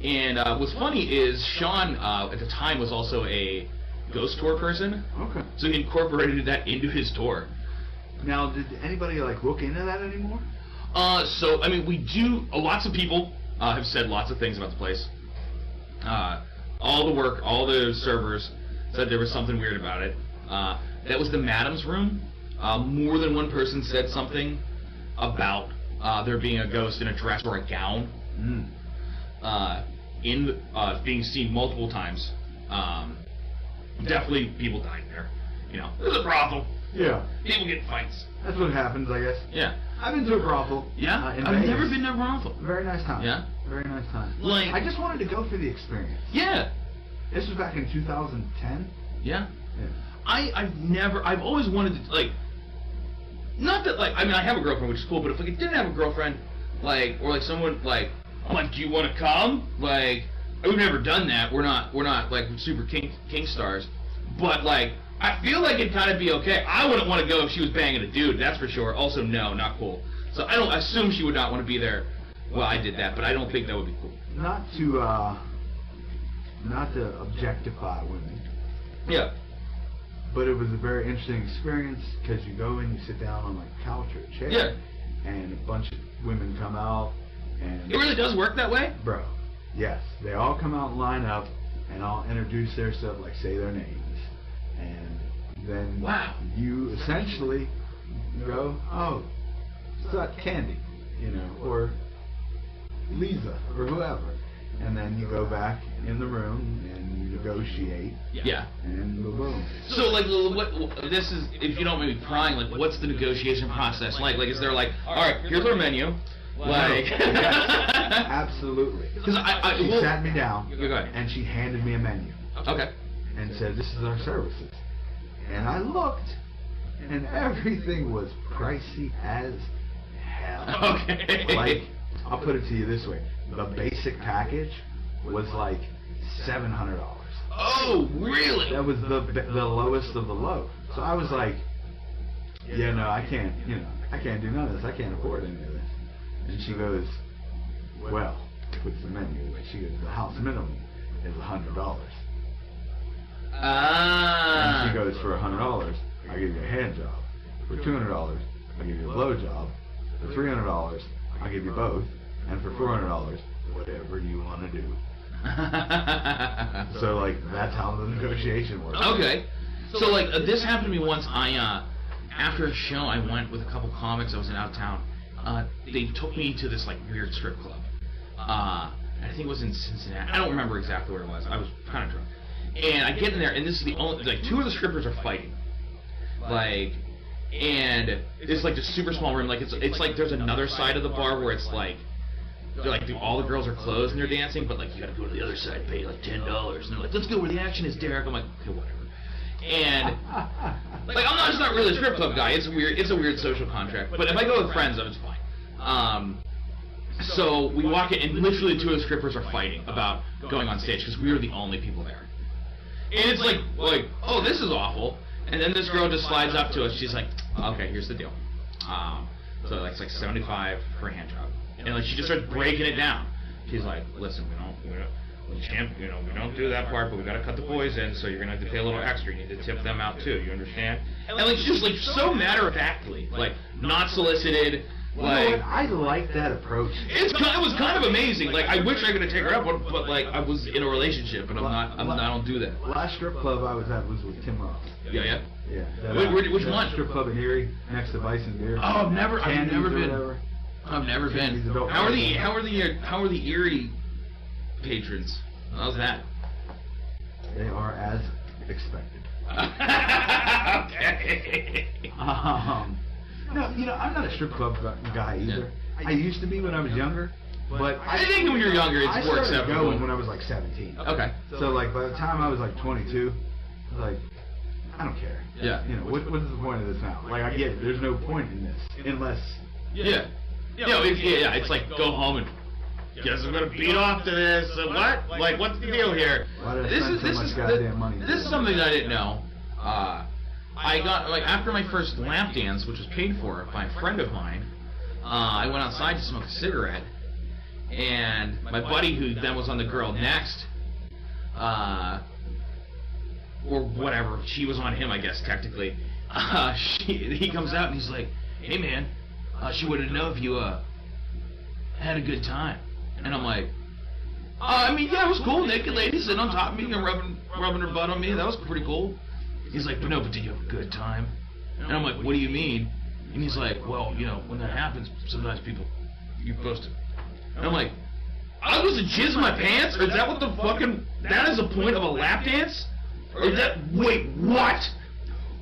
And what's funny is Sean, at the time, was also a ghost tour person. Okay. So he incorporated that into his tour. Now, did anybody, look into that anymore? We do, lots of people have said lots of things about the place. All the servers said there was something weird about it. That was the madam's room. More than one person said something about there being a ghost in a dress or a gown. Being seen multiple times. Definitely people dying there. There's a brothel. Yeah. People get in fights. That's what happens, I guess. Yeah. I've been to a brothel. Yeah? In I've Vegas. never been to a brothel. Very nice time. Yeah? Very nice time. I just wanted to go for the experience. Yeah. This was back in 2010. Yeah. Yeah. I've always wanted to, not that, I have a girlfriend, which is cool, but if I didn't have a girlfriend, or someone, I'm like, do you want to come? We've never done that. We're not super king stars, but, I feel like it'd kind of be okay. I wouldn't want to go if she was banging a dude, that's for sure. Also, no, not cool. So I don't assume she would not want to be there while I did that, but I don't think that would be cool. Not to objectify women. Yeah. But it was a very interesting experience, because you go and you sit down on a couch or a chair. Yeah. And a bunch of women come out, and... It really does work that way? Bro, yes. They all come out and line up, and I'll introduce their stuff, say their names. And then you essentially go, oh, it's not Candy, or Lisa, or whoever. And then you go back in the room and you negotiate. Yeah. And boom. So, what this is, if you don't mind me prying, what's the negotiation process like? Is there all right, here's our menu. Yes, absolutely. Because she sat me down go ahead. and she handed me a menu. Okay. And said, this is our services. And I looked, and everything was pricey as hell. Okay. Like, I'll put it to you this way: the basic package was like $700. Oh, really? That was the lowest of the low. So I was like, yeah, no, I can't. I can't do none of this. I can't afford any of this. And she goes, well, puts the menu away. She goes, the house minimum is $100. Ah. And she goes, for $100, I give you a hand job. For $200, I give you a blow job. For $300, I give you both. And for $400, whatever you want to do. So, like, that's how the negotiation works. Okay. So, like, this happened to me once. After a show, I went with a couple comics. I was in out of town. They took me to this, like, weird strip club. I think it was in Cincinnati. I don't remember exactly where it was. I was kind of drunk. And I get in there, and this is the only, like, two of the strippers are fighting. Like, and it's, like, this super small room. Like, it's like there's another side of the bar where it's, like, all the girls are closed and they're dancing, but, like, you gotta go to the other side, pay, like, $10. And they're like, let's go where the action is, Derek. I'm like, okay, whatever. And, like, I'm just not really a strip club guy. It's a weird social contract. But if I go with friends, then it's fine. So we walk in, and literally two of the strippers are fighting about going on stage, because we were the only people there. And it's like, oh, this is awful. And then this girl just slides up to us. She's like, okay, here's the deal. So, like, it's like $75 for a hand job. And, like, she just starts breaking it down. She's like, listen, we don't do that part, but we gotta cut the boys in, so you're gonna have to pay a little extra. You need to tip them out too. You understand? And, like, just, like, so matter-of-factly, like, not solicited. Like, I like that approach. It was kind of amazing. Like, I wish I could have taken her up, but like, I was in a relationship, and I don't do that. Last strip club I was at was with Tim Roth. Yeah. Yeah. Which one? Strip club in Erie, next to Bison Beer. Oh, I've never been. I've never been. How are the Erie patrons? How's that? They are as expected. Okay. No, I'm not a strip club guy either. Yeah. I used to be when I was younger, but I think when you're younger, it's more acceptable. I started going when I was like 17. Okay. So, like, by the time I was like 22, I was like, I don't care. Yeah. What is the point of this now? Like, I get it. There's no point in this unless. Yeah. It's like, go home and guess I'm gonna beat off to this. What? Like, what's the deal here? This is something that I didn't know. I got, like, after my first lap dance, which was paid for by a friend of mine, I went outside to smoke a cigarette, and my buddy, who then was on the girl next, or whatever, she was on him, I guess, technically, he comes out and he's like, hey, man, she wanted to know if you, had a good time. And I'm like, I mean, yeah, it was cool, naked lady sitting on top of me and rubbing her butt on me, that was pretty cool. He's like, but did you have a good time? And I'm like, what do you mean? And he's like, well, when that happens, sometimes you're supposed to. And I'm like, I was to jizz in my pants? Or is that what that is the point of a lap dance? Or is that, wait, what?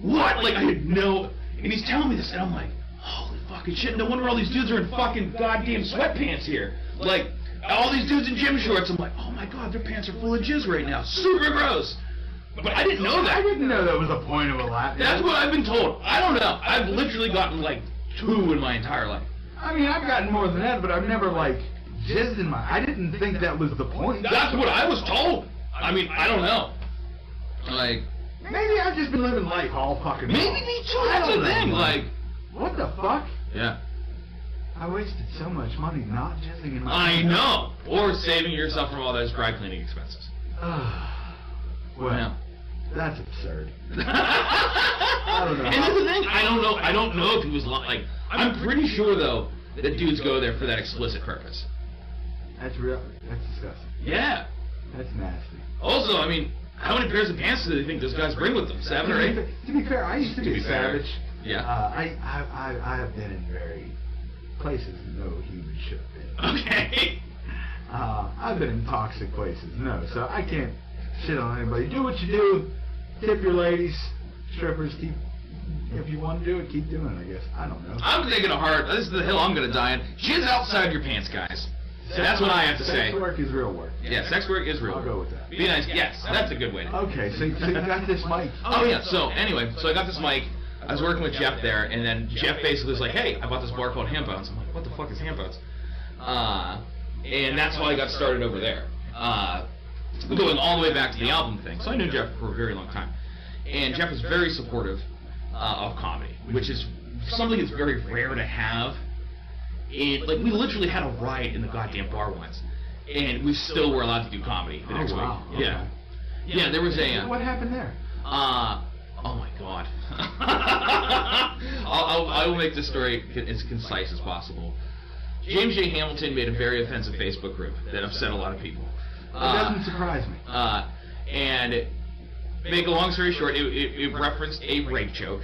What? Like, I had no, and he's telling me this, and I'm like, holy fucking shit, no wonder all these dudes are in fucking goddamn sweatpants here. Like, all these dudes in gym shorts, I'm like, oh my god, their pants are full of jizz right now. Super gross. But I didn't know that. I didn't know that was the point of a lap dance. That's what I've been told. I don't know. I've literally gotten, like, 2 in my entire life. I mean, I've gotten more than that, but I've never, like, jizzed in I didn't think that was the point. That's what I was told. I mean, I don't know. Like, maybe I've just been living life all fucking maybe me too. That's the thing. Like, what the fuck? Yeah. I wasted so much money not jizzing in my I know. Or saving yourself from all those dry cleaning expenses. Well, yeah. That's absurd. I don't know. And that's the thing. I don't know if he was like. I'm pretty sure though that dudes go there for that explicit purpose. That's real. That's disgusting. Yeah. That's nasty. Also, I mean, how many pairs of pants do they think those guys bring with them? 7 or 8? To be fair, I used to be a savage. Yeah. I have been in very places no human should have been. Okay. I've been in toxic places. No, so I can't shit on anybody. Do what you do. Tip your ladies, strippers. If you want to do it, keep doing it. I guess. I don't know. I'm thinking of hard. This is the hill I'm gonna die on. Jizz outside your pants, guys. That's what I have to say. Sex work is real work. Yeah, sex work is real work. I'll go with that. Be nice. Yes, that's a good way to do it. Okay, so you got this mic. Oh yeah. So anyway, I got this mic. I was working with Jeff there, and then Jeff basically was like, hey, I bought this bar called Hambone's. I'm like, what the fuck is Hambone's? And that's how I got started over there. Going all the way back to the album thing. So I knew Jeff for a very long time. And Jeff was very supportive of comedy, which is something that's very rare to have. Like, we literally had a riot in the goddamn bar once, and we still were allowed to do comedy the next week. Okay. Yeah. Yeah, there was a... What happened there? Oh my god. I will make this story as concise as possible. James J. Hamilton made a very offensive Facebook group that upset a lot of people. It doesn't surprise me. And make a long story short, it referenced a rape joke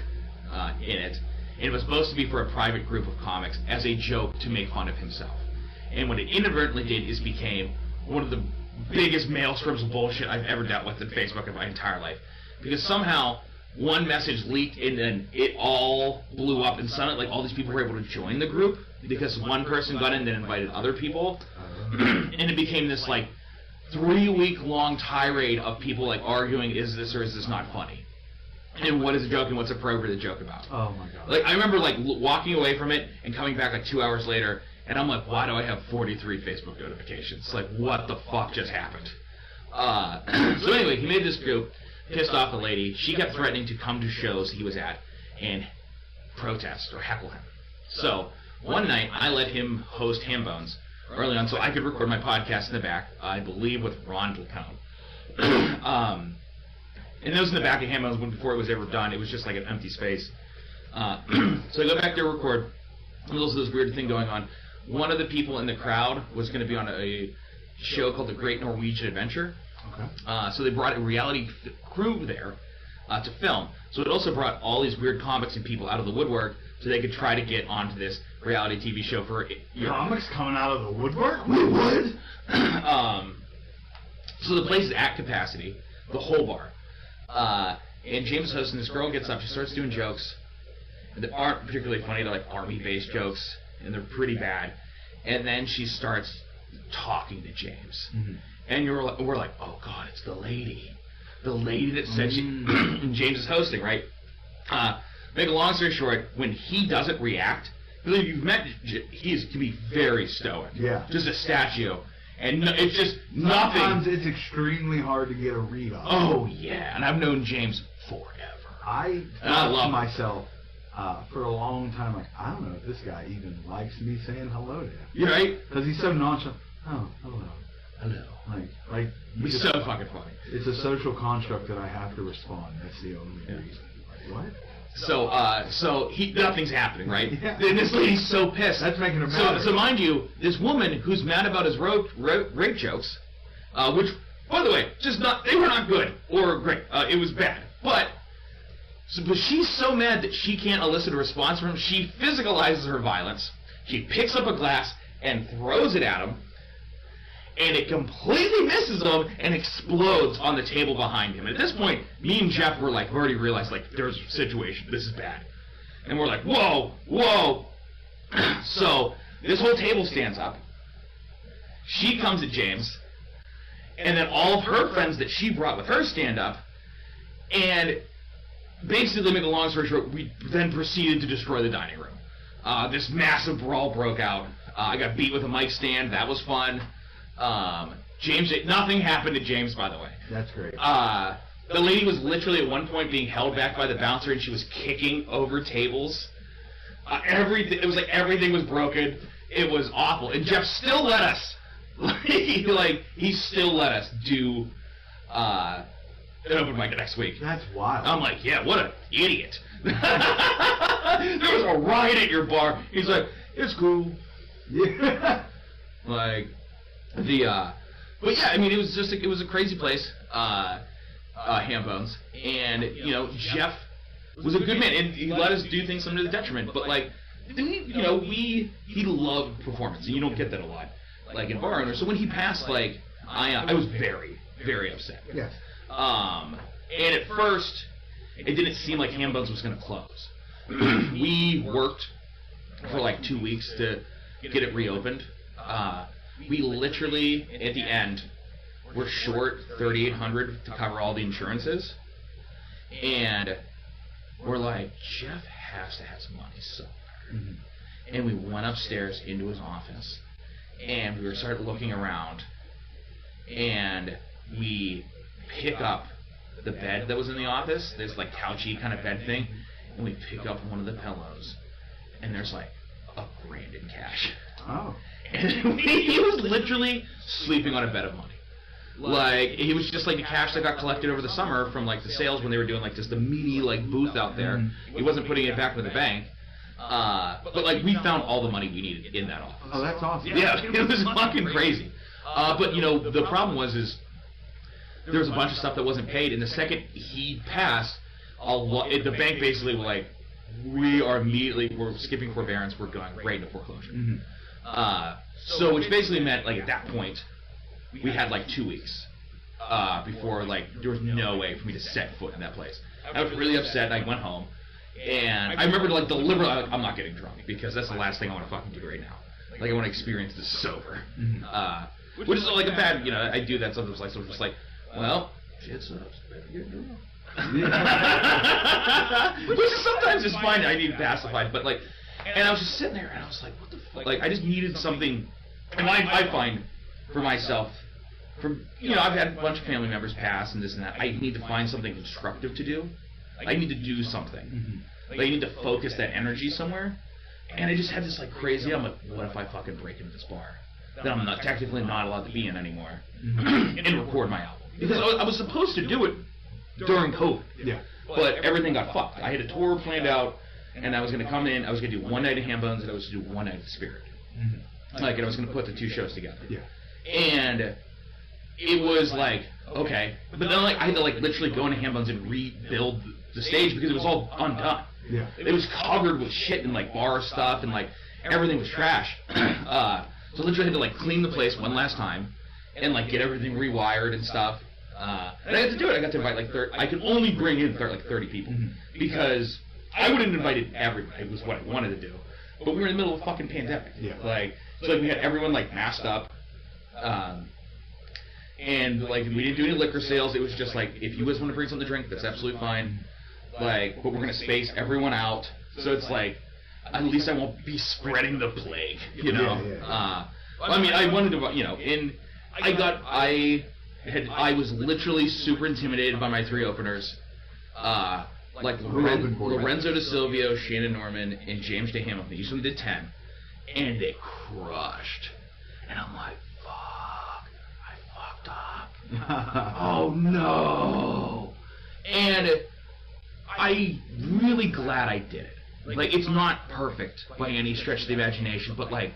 in it. And it was supposed to be for a private group of comics as a joke to make fun of himself. And what it inadvertently did is became one of the biggest maelstroms of bullshit I've ever dealt with in Facebook in my entire life. Because somehow one message leaked and then it all blew up, and suddenly like all these people were able to join the group because one person got in and invited other people. And it became this like 3-week long tirade of people like arguing, is this or is this not funny? And what is a joke and what's appropriate to joke about? Oh my god. Like, I remember like walking away from it and coming back like 2 hours later, and I'm like, why do I have 43 Facebook notifications? Like, what the fuck just happened? So anyway, he made this group, pissed off the lady. She kept threatening to come to shows he was at and protest or heckle him. So one night, I let him host Hambone's early on so I could record my podcast in the back, I believe with Ron Delcone. And that was in the back of Hambone's before it was ever done. It was just like an empty space. So I go back there, record. And there's this weird thing going on. One of the people in the crowd was going to be on a show called The Great Norwegian Adventure. Okay. So they brought a reality crew there to film. So it also brought all these weird comics and people out of the woodwork so they could try to get onto this reality TV show for Europe. Comics coming out of the woodwork? We would? So the place is at capacity, the whole bar. And James is hosting, this girl gets up, she starts doing jokes that aren't particularly funny. They're like army-based jokes, and they're pretty bad. And then she starts talking to James. Mm-hmm. And we're like, oh god, it's the lady. The lady that said she... and James is hosting, right? Make a long story short, when he doesn't react, because if you've met, he can be very stoic. Yeah. Just a statue. And it's just nothing. Sometimes it's extremely hard to get a read on. Oh, yeah. And I've known James forever. I thought to myself for a long time, like, I don't know if this guy even likes me saying hello to him. You're right. Because he's so nonchalant. Oh, hello. Hello. Like he's so fucking funny. It's a social construct that I have to respond. That's the only reason. Like, what? So nothing's happening, right? Yeah. And this lady's so pissed. That's making her mad. So mind you, this woman who's mad about his rape jokes, which, by the way, they were not good or great. It was bad. But she's so mad that she can't elicit a response from him. She physicalizes her violence. She picks up a glass and throws it at him. And it completely misses him and explodes on the table behind him. And at this point, me and Jeff were like, already realized, like, there's a situation. This is bad. And we're like, whoa, whoa. So this whole table stands up. She comes at James. And then all of her friends that she brought with her stand up. And basically, make a long story short, we then proceeded to destroy the dining room. This massive brawl broke out. I got beat with a mic stand. That was fun. Nothing happened to James, by the way. That's great. The lady was literally at one point being held back by the bouncer, and she was kicking over tables. It was like everything was broken. It was awful. And Jeff still let us, he still let us do an open mic next week. That's wild. I'm like, yeah, what an idiot. There was a riot at your bar. He's like, it's cool. Yeah. Like, but yeah, I mean, it was a crazy place, Hambone's, and, Jeff was a good man, and he let us do things some to the detriment, but, like, he loved performance, and you don't get that a lot, like, in bar owners, so when he passed, like, I was very, very upset. Yes. And at first, it didn't seem like Hambone's was going to close. We worked for, like, 2 weeks to get it reopened. We literally, at the end, were short $3,800 to cover all the insurances. And we're like, Jeff has to have some money somewhere. And we went upstairs into his office, and we started looking around, and we pick up the bed that was in the office, this like couchy kind of bed thing, and we pick up one of the pillows, and there's like $1,000 in cash. Oh. And he was literally sleeping on a bed of money. Like, he was just like the cash that got collected over the summer from like the sales when they were doing like just the mini like booth out there. He wasn't putting it back in the bank. But like we found all the money we needed in that office. Oh, that's awesome. Yeah, it was fucking crazy. But you know, the problem is there was a bunch of stuff that wasn't paid, and the second he passed, the bank basically were like, we're skipping forbearance, we're going right into foreclosure. So which basically meant like at that point, we had like 2 weeks before like there was no way for me to set foot in that place. I was really upset, and I went home, and I remember like deliberately, I'm not getting drunk because that's the last thing I want to fucking do right now. Like I want to experience this sober, which is like a bad, you know, I do that sometimes, like sort of just like, well, shit sucks, better get drunk. Which is sometimes is fine. I need pacified, but like, and I was just sitting there, and I was like, what the fuck? Like I just needed something, and I find for myself. You know, I've had a bunch of family members pass and this and that. I need to find something constructive to do. I need to do something. Like, I need to focus that energy somewhere. And I just had this like crazy, I'm like, what if I fucking break into this bar that I'm not technically not allowed to be in anymore and record my album? Because I was supposed to do it during COVID. Yeah. But everything got fucked. I had a tour planned out, and I was going to come in, I was going to do one night of Hambones, and I was going to do one night of Spirit. Like, and I was going to put the two shows together. Yeah. And it was like, okay, but then like I had to like literally go into Hambones and rebuild the stage because it was all undone. Yeah. It was covered with shit and like bar stuff and like everything was trash. So I literally had to like clean the place one last time and like get everything rewired and stuff. And I had to do it. I got to invite like 30. I could only bring in like 30 people because I wouldn't have invited everybody. It was what I wanted to do, but we were in the middle of a fucking pandemic. Yeah. Like so like we had everyone like masked up. And like we didn't do any liquor sales. It was just like if you guys want to bring something to drink, that's absolutely fine. Like, but we're gonna space everyone out, so it's like at least I won't be spreading the plague, you know. I mean, I wanted to, you know, and I was literally super intimidated by my three openers, like Lorenzo De Silvio, Shannon Norman, and James De Hamilton. Each of them did 10, and they crushed. And I'm like, oh no! And I'm really glad I did it. Like it's not perfect by any stretch of the imagination, but like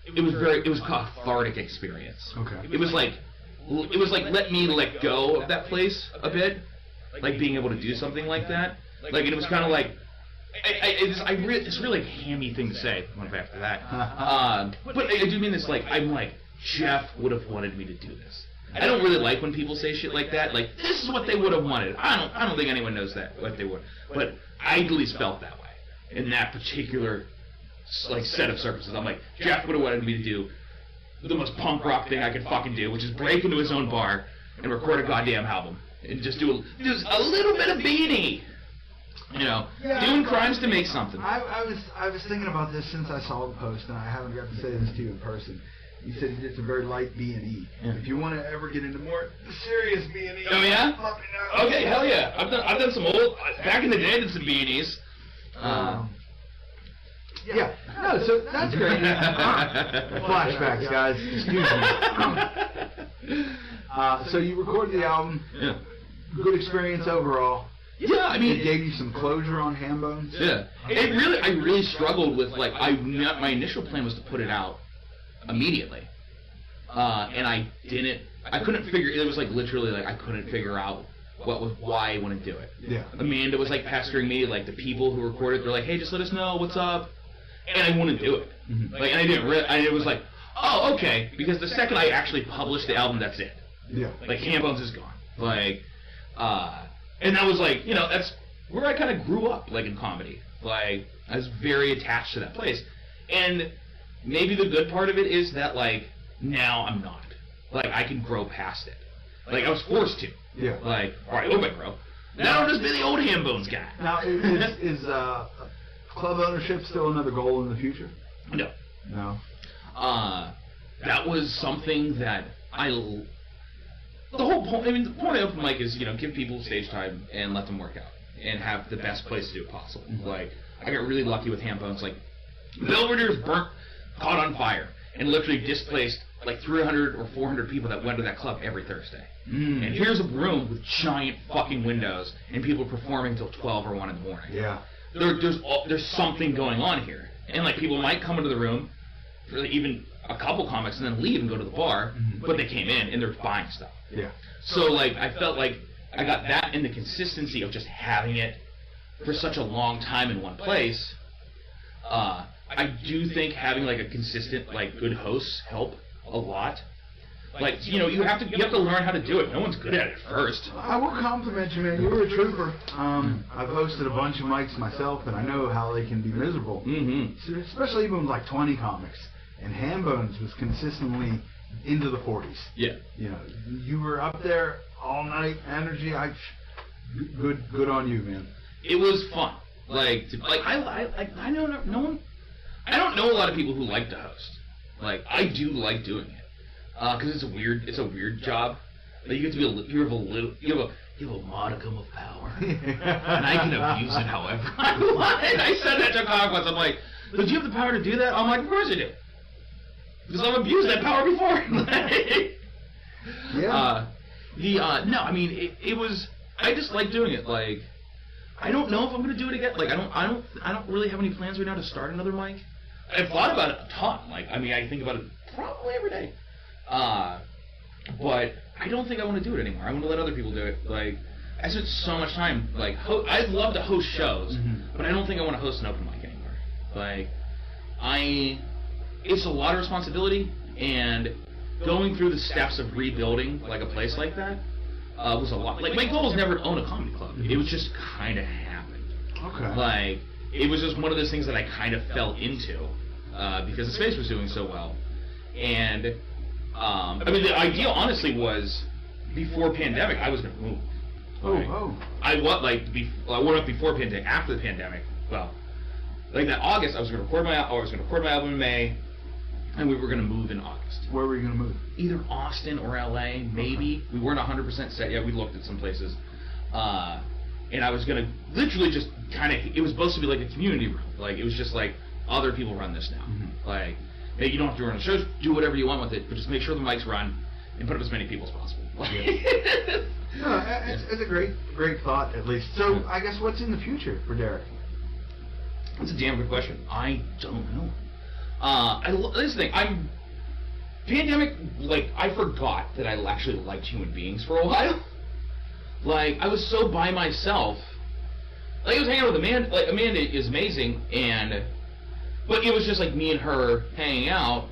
it was a cathartic experience. Okay. It was like let me let go of that place a bit, like being able to do something like that. Like and it was kind of like it's really a hammy thing to say one after that. But I do mean this like I'm like Jeff would have wanted me to do this. I don't really like when people say shit like that. Like this is what they would have wanted. I don't think anyone knows that what they would. But I at least felt that way in that particular like set of circumstances. I'm like Jeff would have wanted me to do the most punk rock thing I could fucking do, which is break into his own bar and record a goddamn album and just do a little bit of Beanie. You know, doing crimes to make something. I was thinking about this since I saw the post, and I haven't got to say this to you in person. You said it's a very light B&E. Yeah. If you want to ever get into more serious B&E, oh yeah, okay, hell yeah. I've done some old back in the day. I did some B&Es. Yeah, no, so that's great. Flashbacks, guys. Excuse me. So you recorded the album. Yeah. Good experience overall. Yeah, I mean, it gave you some closure on Hambones. Yeah, I really struggled with like my initial plan was to put it out immediately, and I couldn't figure. It was like literally like I couldn't figure out why I wouldn't do it. Yeah. Amanda was like pestering me, like the people who recorded, they're like, hey, just let us know what's up, and I wouldn't do it. Like, and I didn't. It was like, oh, okay, because the second I actually published the album, that's it. Yeah. Like Hambones is gone. Like, and that was like, you know, that's where I kind of grew up, like in comedy. Like, I was very attached to that place, and maybe the good part of it is that, like, now I'm not. Like, I can grow past it. Like, I was forced to. Yeah. Like, or I hope I grow. Then I'll just be the old Hambones guy. Now, is club ownership still another goal in the future? No. No. That was something that the whole point, I mean, the point of open mic is, give people stage time and let them work out and have the best place to do it possible. Like, I got really lucky with Hambones. Like, Belvedere's caught on fire and literally displaced like 300 or 400 people that went to that club every Thursday. And here's a room with giant fucking windows and people performing till 12 or 1 in the morning. Yeah. There's something going on here. And like people might come into the room for even a couple comics and then leave and go to the bar, but they came in and they're buying stuff. Yeah. So like I felt like I got that and the consistency of just having it for such a long time in one place. I do think having like a consistent, like good hosts help a lot. Like, you have to learn how to do it. No one's good at it first. I will compliment you, man. You were a trooper. I've hosted a bunch of mics myself, and I know how they can be miserable. So especially even with like 20 comics. And Hambones was consistently into the 40s. Yeah. You were up there all night, energy. Good on you, man. It was fun. I don't know a lot of people who like to host. Like, I do like doing it. Because it's a weird job. Like, you get to be you have a modicum of power, and I can abuse it however I want. I said that to a comic once. I'm like, "Do you have the power to do that?" I'm like, "Of course I do, because I've abused that power before." No, I mean, it was. I just like doing it. Like, I don't know if I'm gonna do it again. Like, I don't really have any plans right now to start another mic. I've thought about it a ton. Like, I mean, I think about it probably every day. But I don't think I want to do it anymore. I want to let other people do it. Like, I spent so much time, like, I'd love to host shows, but I don't think I want to host an open mic anymore. Like, it's a lot of responsibility, and going through the steps of rebuilding, like, a place like that, was a lot. Like, my goal was never to own a comedy club. It was just kind of happened. Okay. Like, it was just one of those things that I kind of fell into, because the space was doing so well. And, I mean, the idea, honestly, was before pandemic, I was going to move. I went up before pandemic. After the pandemic, well, like that August, I was going to record my album in May, and we were going to move in August. Where were you going to move? Either Austin or LA, maybe. We weren't 100% set yet. We looked at some places, and I was going to literally just kind of. It was supposed to be like a community room. Like, it was just like other people run this now. Like. Hey, you don't have to run the shows, do whatever you want with it, but just make sure the mics run and put up as many people as possible. It's a great thought, at least. So, I guess what's in the future for Derek? That's a damn good question. I don't know. This thing, pandemic, like, I forgot that I actually liked human beings for a while. Like, I was so by myself. Like, I was hanging out with Amanda. Like, Amanda is amazing, but it was just like me and her hanging out,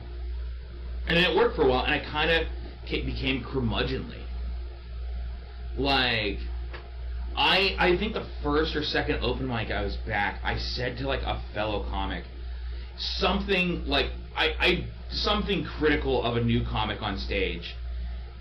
and it worked for a while, and I kind of became curmudgeonly. Like, I think the first or second open mic I was back, I said to like a fellow comic something like something critical of a new comic on stage,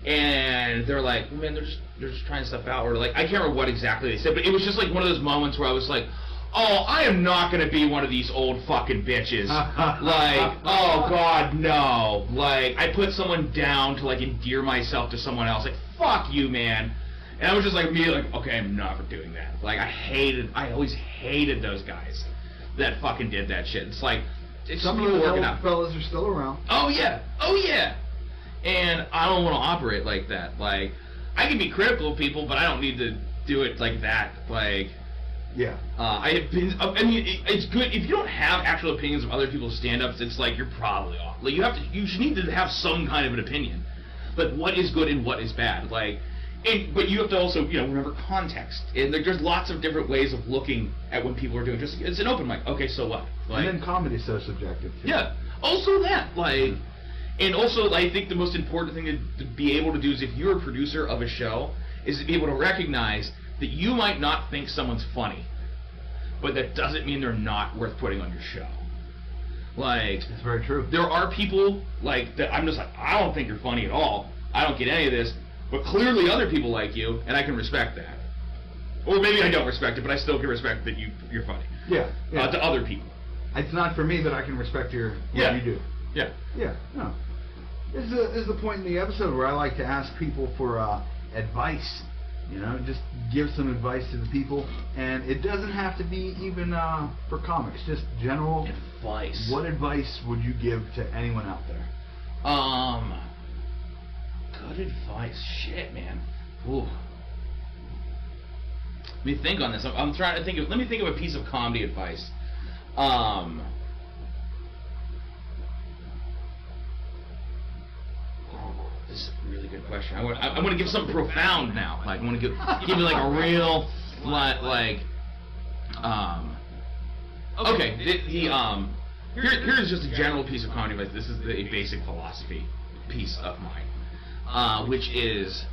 and they're like, man, they're just trying stuff out, or like, I can't remember what exactly they said, but it was just like one of those moments where I was like, oh, I am not going to be one of these old fucking bitches. Like, oh, God, no. Like, I put someone down to, like, endear myself to someone else. Like, fuck you, man. And I was just, like, okay, I'm never doing that. Like, I always hated those guys that fucking did that shit. It's like, it's some of those old fellas are still around. Oh, yeah. And I don't want to operate like that. Like, I can be critical of people, but I don't need to do it like that. Like... Yeah. It's good if you don't have actual opinions of other people's stand-ups. It's like you're probably off. Like, you should need to have some kind of an opinion. Like, what is good and what is bad. Like, but you have to also remember context. And there's lots of different ways of looking at when people are doing. It's an open mic. Okay, so what? Like, and then comedy's so subjective too. Yeah. Also that, like, and also I think the most important thing to be able to do is if you're a producer of a show is to be able to recognize that you might not think someone's funny, but that doesn't mean they're not worth putting on your show. Like, that's very true. There are people like that. I'm just like, I don't think you're funny at all. I don't get any of this, but clearly other people like you, and I can respect that. Or maybe I don't respect it, but I still can respect that you're funny. Yeah. To other people. It's not for me, but I can respect what you do. Yeah. Yeah. No. This is the point in the episode where I like to ask people for advice. Just give some advice to the people, and it doesn't have to be even for comics. Just general advice. What advice would you give to anyone out there? Good advice. Shit, man. Ooh. Let me think on this. I'm trying to think of. Let me think of a piece of comedy advice. This is a really good question. I want to give something profound now. Like I want to give you like a real Okay. Here's just a general piece of comedy advice. This is a basic philosophy piece of mine, which is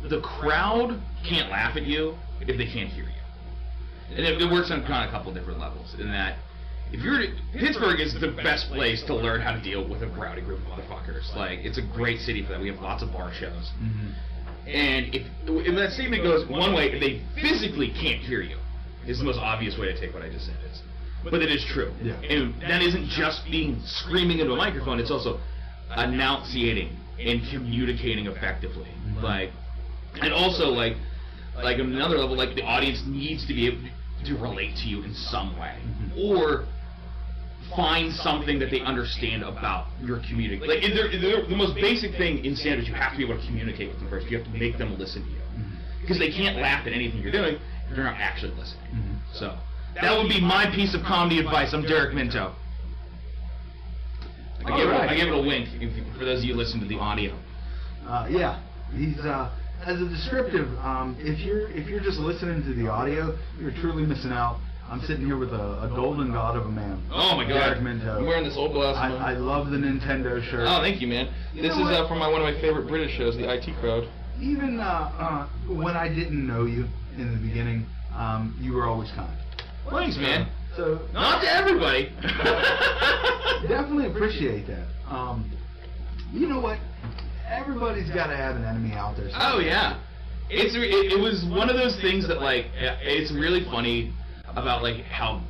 the crowd can't laugh at you if they can't hear you. And it works on kind of a couple different levels. In that, Pittsburgh is the best place to learn how to deal with a rowdy group of motherfuckers. Like, it's a great city for that. We have lots of bar shows. Mm-hmm. And if that statement goes one way, if they physically can't hear you, is the most obvious way to take what I just said is. But it is true. Yeah. And that isn't just screaming into a microphone, it's also enunciating and communicating effectively. Mm-hmm. And also, like on another level, like, the audience needs to be able to relate to you in some way. Mm-hmm. Or find something that they understand about your community. Like, the most basic thing in stand-up is you have to be able to communicate with them first. You have to make them listen to you. Because they can't laugh at anything you're doing if they're not actually listening. Mm-hmm. So, that would be my piece of comedy advice. I'm Derek Minto. I gave it a wink for those of you listening to the audio. Yeah, he's as a descriptive. If you're just listening to the audio, you're truly missing out. I'm sitting here with a golden god of a man. Oh my God! Derek Minto. I'm wearing this old glass. I love the Nintendo shirt. Oh, thank you, man. This is from one of my favorite British shows, the IT Crowd. Even when I didn't know you in the beginning, you were always kind. Thanks, man. So not to everybody. Definitely appreciate that. You know what? Everybody's got to have an enemy out there. Oh yeah. It was one of those things that, like, it's really funny about, like, how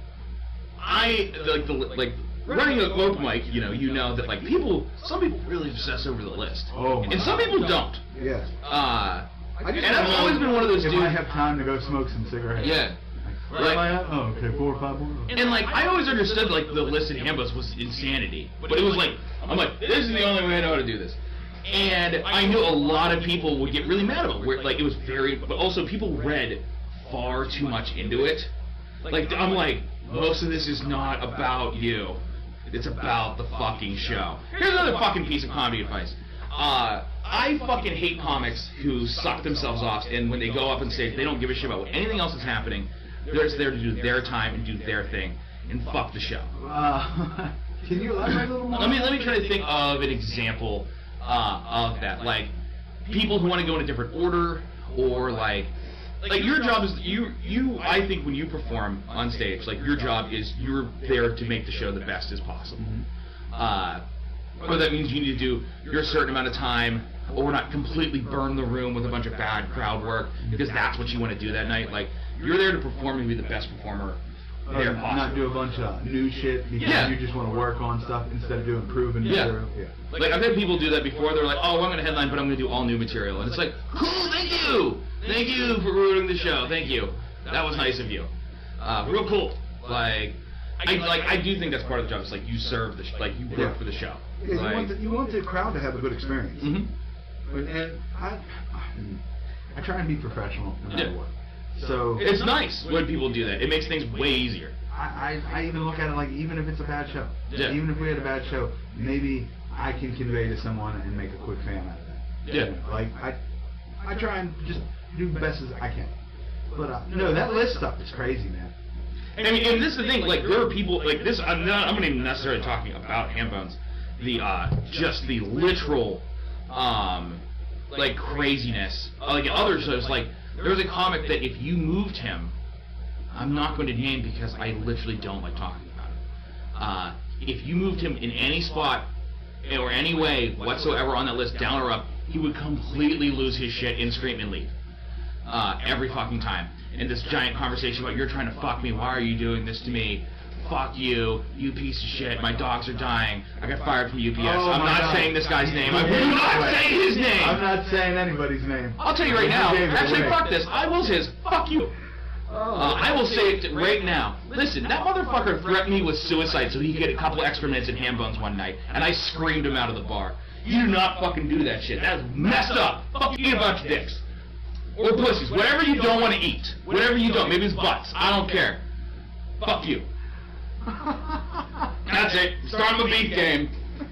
running a open mic, you know that, like, some people really obsess over the list. Oh, and some people don't. Yes. And I've always been one of those dudes. If I have time to go smoke some cigarettes. Yeah. Where am I at? Oh, okay, 4 or 5 more. And, like, I always understood, like, the list in Hambone was insanity. But it was like, I'm like, this is the only way I know how to do this. And I knew a lot of people would get really mad about it. Where, like, it was but also people read far too much into it. Like, I'm like, most of this is not about you. It's about the fucking show. Here's another fucking piece of comedy advice. I fucking hate comics who suck themselves off, and when they go up on stage, they don't give a shit about anything else that's happening. They're just there to do their time and do their thing, and fuck the show. Can you elaborate a little more? Let me try to think of an example of that. Like, people who want to go in a different order, or like your job is I think when you perform on stage, like, your job is you're there to make the show the best as possible. Mm-hmm. Or that means you need to do your certain amount of time, or not completely burn the room with a bunch of bad crowd work, because that's what you want to do that night. Like, you're there to perform and be the best performer there possible. Not do a bunch of new shit because you just want to work on stuff instead of doing proven material. Yeah. Like, I've had people do that before. They're like, oh, I'm going to headline, but I'm going to do all new material. And it's like, cool, thank you! Thank you for ruining the show. Thank you. That was nice of you. Real cool. I do think that's part of the job. It's like, you serve the you work for the show. Yeah, you want the crowd to have a good experience. Mm-hmm. And I try and be professional no matter what. So it's nice when people do that. It makes things way easier. I even look at it like, even if it's a bad show, even if we had a bad show, maybe I can convey to someone and make a quick fan out of that. Yeah. Like, I try and just do the best as I can. But no, that list stuff is crazy, man. I mean, and this is the thing. Like, there are people like this. I'm not even necessarily talking about Hambones. Just the literal, like, craziness. Like other shows, like, there's a comic that if you moved him, I'm not going to name because I literally don't like talking about it. If you moved him in any spot or any way whatsoever on that list, down or up, he would completely lose his shit and scream and leave. every fucking time. And this giant conversation about, you're trying to fuck me, why are you doing this to me? Fuck you, you piece of shit, my dogs are dying, I got fired from UPS. I'm not saying this guy's name, I will not say his name! I'm not saying anybody's name. I'll tell you right now, actually fuck this, I will say this, fuck you! I will say it right now. Listen, that motherfucker threatened me with suicide so he could get a couple extra minutes in Hambones one night, and I screamed him out of the bar. You do not fucking do that shit, that's messed up! Fuck you, eat a bunch of dicks. Or pussies, whatever you don't want to eat. Whatever you don't, maybe it's butts, I don't care. Fuck you. That's it. Start the beef game.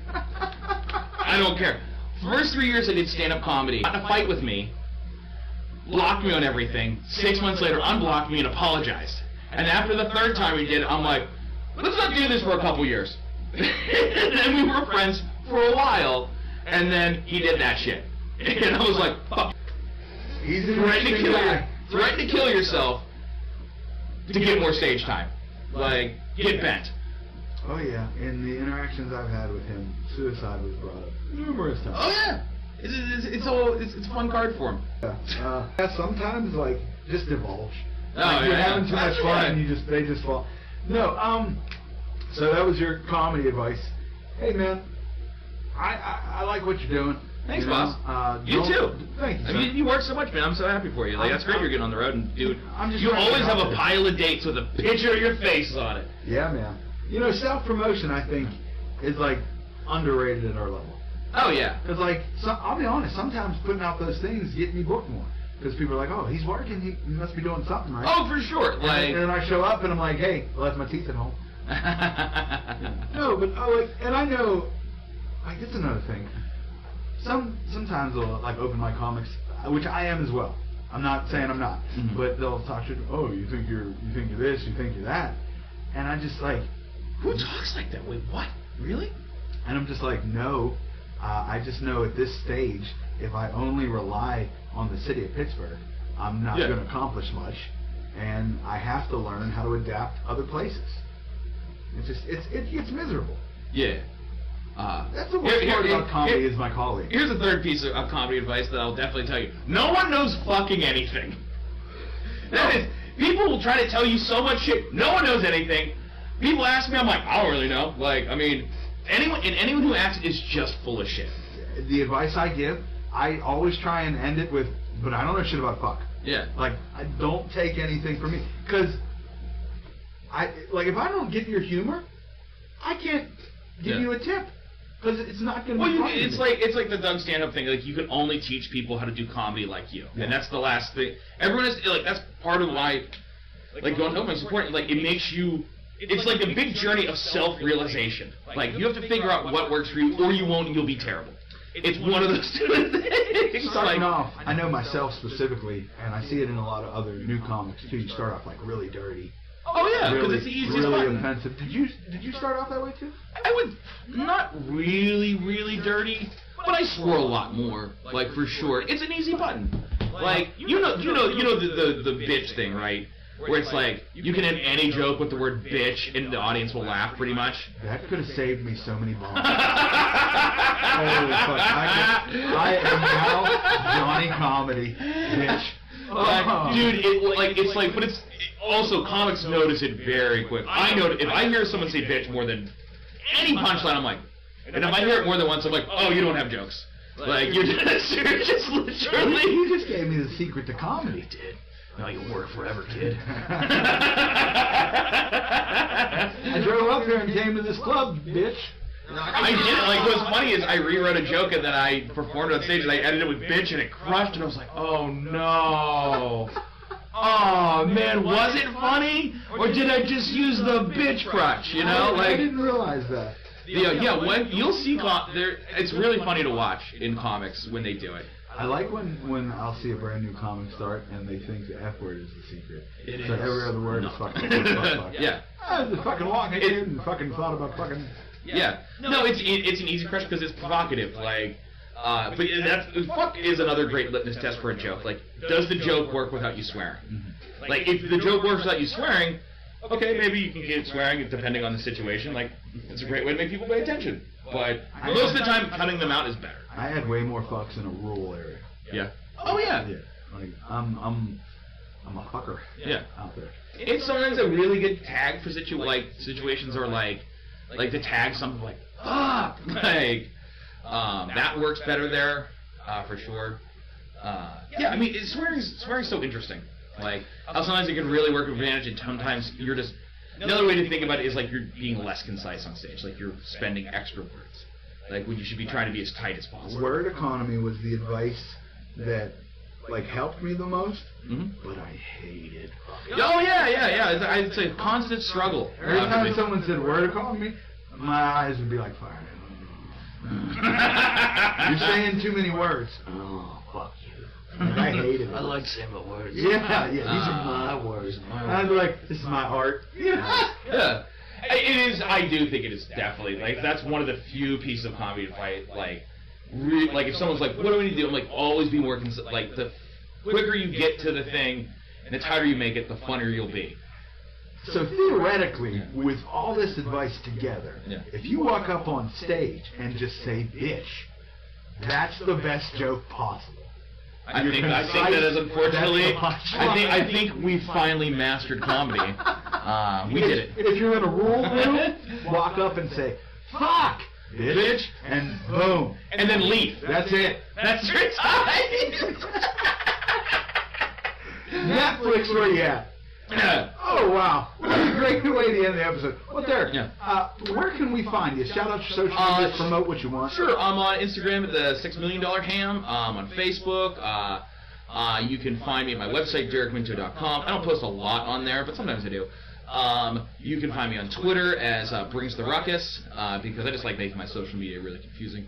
I don't care. First 3 years I did stand-up comedy. Got in a fight with me, blocked me on everything. 6 months later, unblocked me and apologized. And after the third time he did it, I'm like, let's not do this for a couple years. And then we were friends for a while, and then he did that shit. And I was like, fuck. He's an interesting guy. Threaten to kill yourself to get more stage time. Like, get bent. Oh yeah, in the interactions I've had with him, suicide was brought up numerous times. Oh yeah, it's a fun card for him. Yeah, sometimes like just divulge. Oh, Like, you're yeah, having too much fun and they just fall. No, so that was your comedy advice. Hey man, I like what you're doing. Thanks, you know? boss. You too. Thank you. I mean, you work so much, man. I'm so happy for you. Like, that's great you're getting on the road, and dude, you trying to always have help a it. pile of dates with a picture of your face on it. Yeah, man. You know, self-promotion, I think, is like underrated at our level. Oh yeah. Because like, I'll be honest, sometimes putting out those things get me booked more. Because people are like, oh, he's working, he must be doing something right. Oh, for sure. Like, and then I show up and I'm like, hey, I left my teeth at home. No, but and I know, like, it's another thing. Sometimes they'll like open my comics, which I am as well. I'm not saying I'm not, but they'll talk to, oh, you think you're this, you think you're that, and I just like, who talks like that? Wait, what? Really? and I'm just like, no, I just know at this stage, if I only rely on the city of Pittsburgh, I'm not going to accomplish much, and I have to learn how to adapt other places. It's just it's miserable. Yeah. That's the worst part about comedy is my colleague. Here's a third piece of comedy advice that I'll definitely tell you. No one knows fucking anything. That is, people will try to tell you so much shit. No one knows anything. People ask me, I'm like, I don't really know. Like, I mean, anyone who asks is just full of shit. The advice I give, I always try and end it with, but I don't know shit about fuck. Yeah. Like, I don't take anything from me. Because, if I don't get your humor, I can't give you a tip. Because it's not going to be funny. It's like the Doug stand-up thing. Like, you can only teach people how to do comedy like you. Yeah. And that's the last thing. Everyone is, like, that's part of why, like, going home is important. Like, it makes you, it's like a big journey of self-realization. Like, you have to figure out what works for you, or you won't, and you'll be terrible. It's one of those two things. Starting off, I know myself specifically, and I see it in a lot of other new comics, too. You start off, like, really dirty. Oh yeah, because really, it's the easiest really button. offensive. Did you start off that way too? I would not really dirty, but I swore a lot more. Like for sure, it's an easy button. Like you know the bitch thing, right? Where it's like you can end any joke with the word bitch and the audience will laugh pretty much. That could have saved me so many bombs. Holy fuck! I am now Johnny Comedy, bitch. Dude, it's like, but it's also comics notice it very quick. I know if I hear someone say bitch more than any punchline, I'm like, and if I hear it more than once, I'm like, oh, you don't have jokes. Like you're just literally. You just gave me the secret to comedy. I did. Now you'll work forever, kid. I drove up here and came to this club, bitch. I did it. Like, what's funny is I rewrote a joke and then I performed on stage and I edited it with bitch and it crushed and I was like, oh no. Oh man, was it funny? Or did I just use the bitch crutch, you know? I didn't realize that. Yeah, when you'll see, it's really funny to watch in comics when they do it. I like when I'll see a brand new comic start and they think the F word is the secret. It so is. every other word is fucking fuck. Yeah. I just fucking walked in here and fucking thought about fucking... Yeah. No, it's an easy crush because it's provocative. Like, but fuck is another great litmus test for a joke. Like, does the joke work without you swearing? Mm-hmm. Like, if the joke works without you swearing, okay, maybe you can get swearing depending on the situation. Like, it's a great way to make people pay attention. But most of the time, cutting them out is better. I had way more fucks in a rural area. Yeah. Oh yeah. Like I'm a fucker. Yeah. Out there. It's sometimes a really good tag for situations or like to tag something like fuck, like that works better there for sure. Yeah, I mean, swearing's so interesting. Like how sometimes it can really work advantage, and sometimes you're just. Another way to think about it is like you're being less concise on stage, like you're spending extra words, like when you should be trying to be as tight as possible. Word economy was the advice that like helped me the most, but I hated. Oh yeah. I'd say constant struggle. Every time someone said word economy, my eyes would be like fire. You're saying too many words. Oh, fuck you. I hated it. I like saying my words. Yeah, these are my words. I'd be like, this is my art. Yeah. It is. I do think it is definitely like that's one of the few pieces of comedy if I like if someone's like, what do we need to do? I'm like, always be more like the quicker you get to the thing and the tighter you make it, the funnier you'll be. So theoretically, with all this advice together, if you walk up on stage and just say bitch, that's the best joke possible. I think that is unfortunately. I think we finally mastered comedy. We did it. If you're in a rural room, walk up and say fuck, bitch, and boom, and then leave. That's it. That's your time. Netflix, where you at? Oh wow, what a great way to end the episode. Well, Derek, where can we find you? Shout out your social media, promote what you want. Sure, I'm on Instagram at the $6 Million Ham. On Facebook. You can find me at my website, derekminto.com. I don't post a lot on there, but sometimes I do. You can find me on Twitter as Brings the Ruckus, because I just like making my social media really confusing.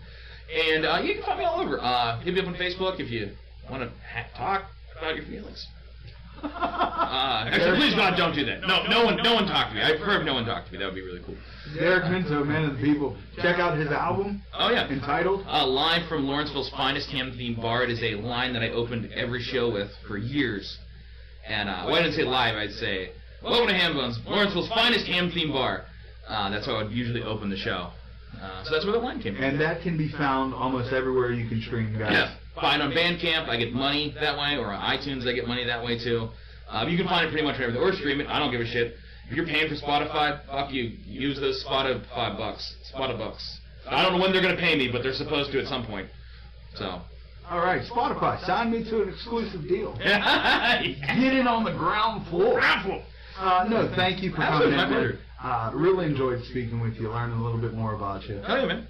And you can find me all over. Hit me up on Facebook if you want to talk about your feelings. Actually, please God, don't do that. No one talk to me. I prefer if no one talk to me. That would be really cool. Derek Minto, man of the people. Check out his album. Oh yeah, entitled "Live from Lawerenceville's Finest Ham-Themed Bar." It is a line that I opened every show with for years. And well, I didn't say live. I'd say, "Welcome to Hambone's, Lawerenceville's Finest Ham-Themed Bar." That's how I would usually open the show. So that's where the line came from. And that can be found almost everywhere you can stream, guys. Yeah. Find it on Bandcamp, I get money that way, or on iTunes, I get money that way too. You can find it pretty much everywhere, or stream it. I don't give a shit. If you're paying for Spotify, fuck you. Use those $5. Spotify. I don't know when they're going to pay me, but they're supposed to at some point. So. All right, Spotify, sign me to an exclusive deal. Get in on the ground floor. No, thank you for coming in. Really enjoyed speaking with you, learning a little bit more about you. Oh, yeah, man.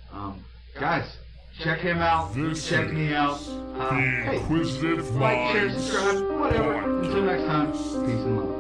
Guys, check him out. Check me out. The Inquisitive like, share, Minds subscribe, whatever. Until next time, peace and love.